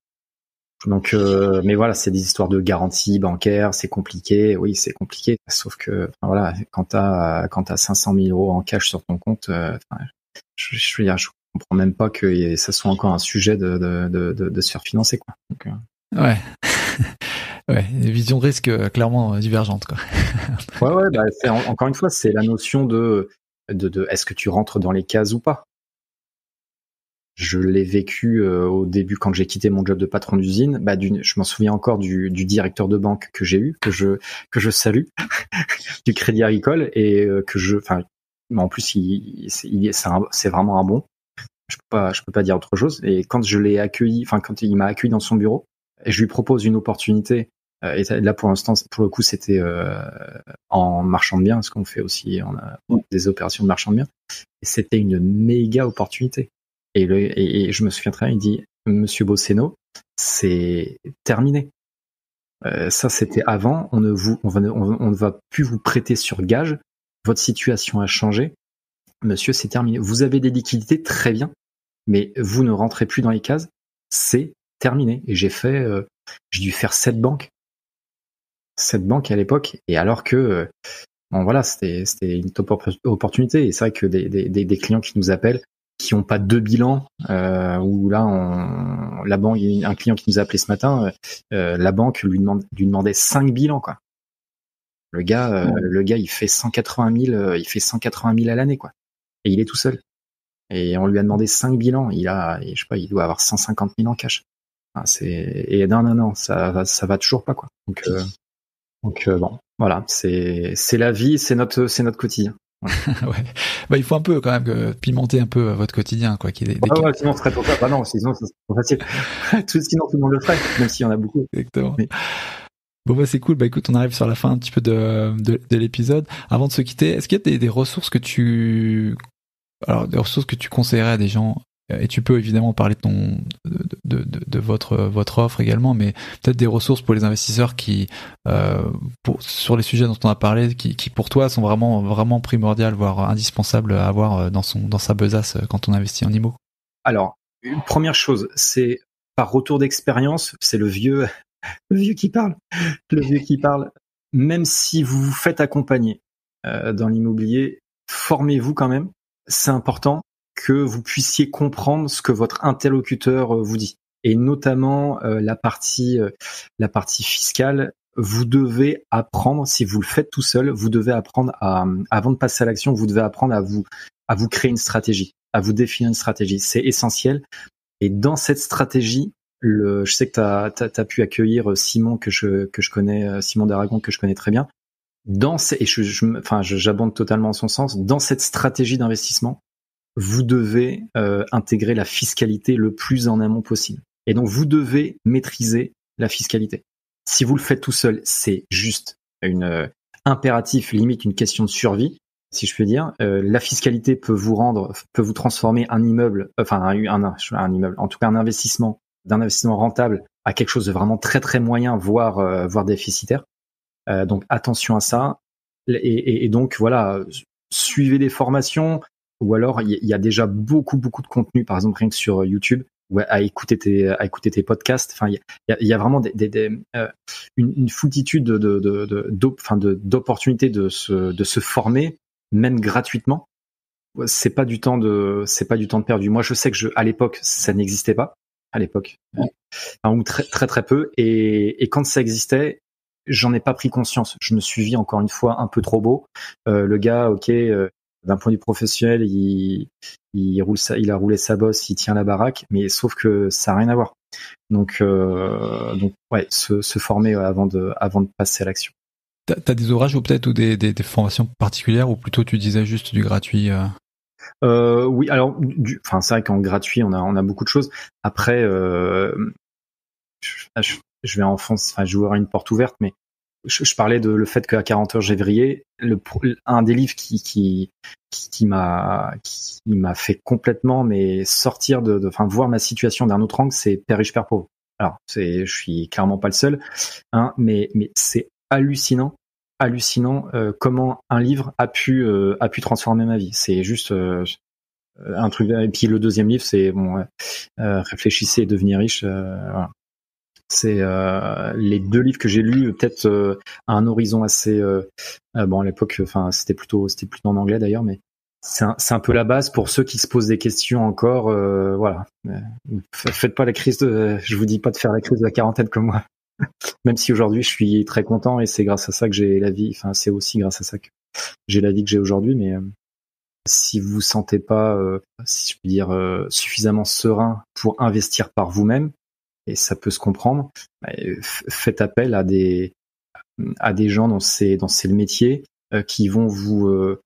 Donc, mais voilà, c'est des histoires de garantie bancaire, c'est compliqué. Oui, c'est compliqué. Sauf que, enfin, voilà, quand t'as 500 000 euros en cash sur ton compte, je veux dire, je comprends même pas que ça soit encore un sujet de se faire financer, quoi. Donc, ouais. Ouais, vision de risque clairement divergente, quoi. Ouais, bah, encore une fois, c'est la notion de est-ce que tu rentres dans les cases ou pas. Je l'ai vécu au début quand j'ai quitté mon job de patron d'usine. Bah, je m'en souviens encore du directeur de banque que j'ai eu, que je salue, du Crédit Agricole, et en plus c'est vraiment un bon. Je peux pas dire autre chose. Et quand je l'ai accueilli, quand il m'a accueilli dans son bureau, et je lui propose une opportunité. Et là, pour l'instant, pour le coup, c'était en marchand de biens, parce qu'on fait aussi, on a des opérations de marchand de biens. Et c'était une méga opportunité. Et je me souviens très bien, il dit, Monsieur Bosseno, c'est terminé. Ça, c'était avant. On ne va plus vous prêter sur gage. Votre situation a changé. Monsieur, c'est terminé. Vous avez des liquidités, très bien, mais vous ne rentrez plus dans les cases. C'est terminé. Et j'ai dû faire 7 banques à l'époque, et alors que bon, voilà, c'était une top opportunité. Et c'est vrai que des clients qui nous appellent, qui ont pas 2 bilans, où là la banque, un client qui nous a appelé ce matin, la banque lui demandait 5 bilans, quoi. Le gars il fait 180 000 à l'année, quoi, et il est tout seul, et on lui a demandé 5 bilans. Je sais pas, il doit avoir 150 000 en cash. Enfin, et non, ça va toujours pas, quoi. Donc bon, voilà, c'est la vie, c'est notre quotidien. Ouais. Ouais. Bah, il faut un peu quand même pimenter un peu votre quotidien, quoi. Ouais, sinon ce serait trop ça. Bah non, sinon c'est trop facile. Sinon tout le monde le ferait, même s'il y en a beaucoup. Exactement. Mais... Bon, bah c'est cool. Bah écoute, on arrive sur la fin un petit peu de l'épisode. Avant de se quitter, est-ce qu'il y a des ressources des ressources que tu conseillerais à des gens? Et tu peux évidemment parler de votre offre également, mais peut-être des ressources pour les investisseurs qui, sur les sujets dont on a parlé, qui pour toi sont vraiment primordiales, voire indispensables à avoir dans sa besace quand on investit en IMO. Alors, une première chose, c'est par retour d'expérience, c'est le vieux qui parle. Le vieux qui parle. Même si vous vous faites accompagner dans l'immobilier, formez-vous quand même. C'est important que vous puissiez comprendre ce que votre interlocuteur vous dit. Et notamment la partie fiscale, vous devez apprendre, si vous le faites tout seul, vous devez apprendre avant de passer à l'action, vous devez apprendre à vous créer une stratégie, à vous définir une stratégie. C'est essentiel. Et dans cette stratégie, je sais que t'as pu accueillir Simon que je connais, Simon d'Aragon que je connais très bien. J'abonde totalement en son sens. Dans cette stratégie d'investissement, vous devez intégrer la fiscalité le plus en amont possible. Et donc, vous devez maîtriser la fiscalité. Si vous le faites tout seul, c'est juste impératif, limite une question de survie, si je peux dire. La fiscalité peut vous transformer un immeuble, un immeuble, en tout cas un investissement, d'un investissement rentable à quelque chose de vraiment très très moyen, voire déficitaire. Donc attention à ça. Et donc voilà, suivez des formations, ou alors il y a déjà beaucoup de contenu, par exemple rien que sur YouTube. Ouais, à écouter tes podcasts. Enfin, il y a vraiment une foultitude d'opportunités de se former, même gratuitement. C'est pas du temps de perdu. Moi, je sais que à l'époque, ça n'existait pas. À l'époque, ou très très très peu. Et quand ça existait, j'en ai pas pris conscience. Je me suis vu encore une fois un peu trop beau. Le gars, ok. D'un point de vue professionnel, il a roulé sa bosse, il tient la baraque, mais sauf que ça n'a rien à voir. Donc ouais, se former avant de passer à l'action. T'as des ouvrages ou peut-être ou des formations particulières, ou plutôt tu disais juste du gratuit? Oui, alors c'est vrai qu'en gratuit on a beaucoup de choses. Après, je vais enfoncer, je vais ouvrir une porte ouverte, mais je parlais de le fait qu'à 40 heures j'ai vrillé. Un des livres qui m'a fait complètement sortir voir ma situation d'un autre angle, c'est Père riche, Père pauvre. Alors je suis clairement pas le seul, hein, mais c'est hallucinant comment un livre a pu transformer ma vie. C'est juste un truc. Et puis le deuxième livre, c'est Réfléchissez et devenir riche. Voilà. C'est les deux livres que j'ai lus, peut-être à un horizon assez à l'époque, c'était plutôt en anglais d'ailleurs, mais c'est un peu la base pour ceux qui se posent des questions encore. Voilà, faites pas la crise je vous dis pas de faire la crise de la quarantaine comme moi, même si aujourd'hui je suis très content et c'est grâce à ça que j'ai la vie. C'est aussi grâce à ça que j'ai la vie que j'ai aujourd'hui. Mais si vous vous sentez pas, si je peux dire, suffisamment serein pour investir par vous-même, et ça peut se comprendre, faites appel à des gens dont c'est le métier, qui vont vous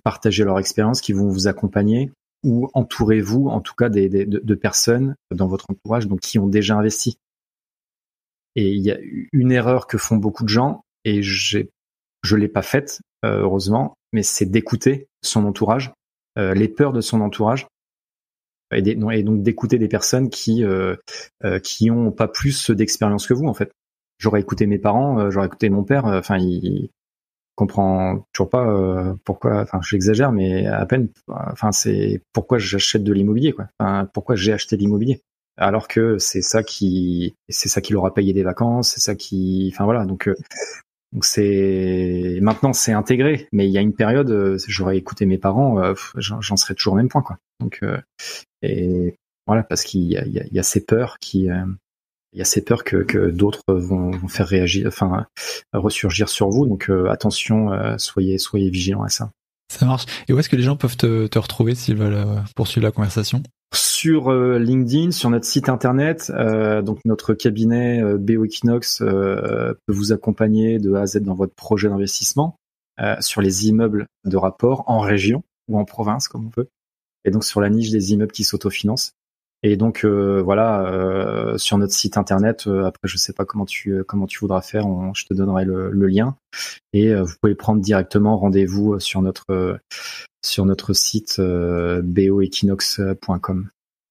partager leur expérience, qui vont vous accompagner, ou entourez-vous en tout cas de personnes dans votre entourage donc qui ont déjà investi. Et il y a une erreur que font beaucoup de gens, et je l'ai pas faite heureusement, mais c'est d'écouter son entourage, les peurs de son entourage. Et donc d'écouter des personnes qui ont pas plus d'expérience que vous en fait. J'aurais écouté mes parents, j'aurais écouté mon père. Il comprend toujours pas pourquoi. J'exagère, mais à peine. C'est pourquoi j'achète de l'immobilier, quoi. Pourquoi j'ai acheté de l'immobilier alors que c'est ça qui leur a payé des vacances, c'est ça qui. Voilà. Donc maintenant c'est intégré, mais il y a une période, j'aurais écouté mes parents, j'en serais toujours au même point, quoi. Donc et voilà, parce qu'il y a ces peurs que d'autres vont faire réagir, ressurgir sur vous. Donc attention, soyez vigilants à ça. Ça marche. Et où est-ce que les gens peuvent te retrouver s'ils veulent poursuivre la conversation? Sur LinkedIn, sur notre site internet. Donc notre cabinet BO Equinox peut vous accompagner de A à Z dans votre projet d'investissement, sur les immeubles de rapport en région ou en province comme on peut, et donc sur la niche des immeubles qui s'autofinancent. Et donc sur notre site internet, après je sais pas comment tu voudras faire, je te donnerai le lien, et vous pouvez prendre directement rendez-vous sur notre site boequinox.com.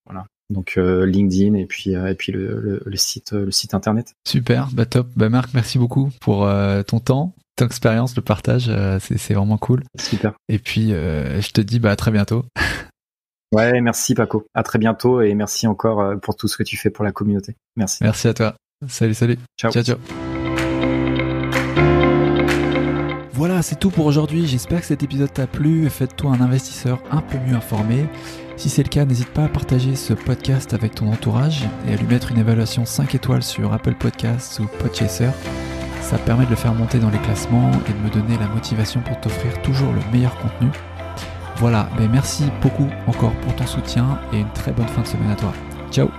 Voilà. Donc LinkedIn et puis le site internet. Super, top. Marc, merci beaucoup pour ton temps, ton expérience, le partage, c'est vraiment cool. Super. Et puis je te dis à très bientôt. Ouais, merci Paco. À très bientôt, et merci encore pour tout ce que tu fais pour la communauté. Merci. Merci à toi. Salut. Ciao. Ciao. Voilà, c'est tout pour aujourd'hui. J'espère que cet épisode t'a plu et fais-toi un investisseur un peu mieux informé. Si c'est le cas, n'hésite pas à partager ce podcast avec ton entourage et à lui mettre une évaluation 5 étoiles sur Apple Podcasts ou Podchaser. Ça permet de le faire monter dans les classements et de me donner la motivation pour t'offrir toujours le meilleur contenu. Voilà, merci beaucoup encore pour ton soutien et une très bonne fin de semaine à toi. Ciao!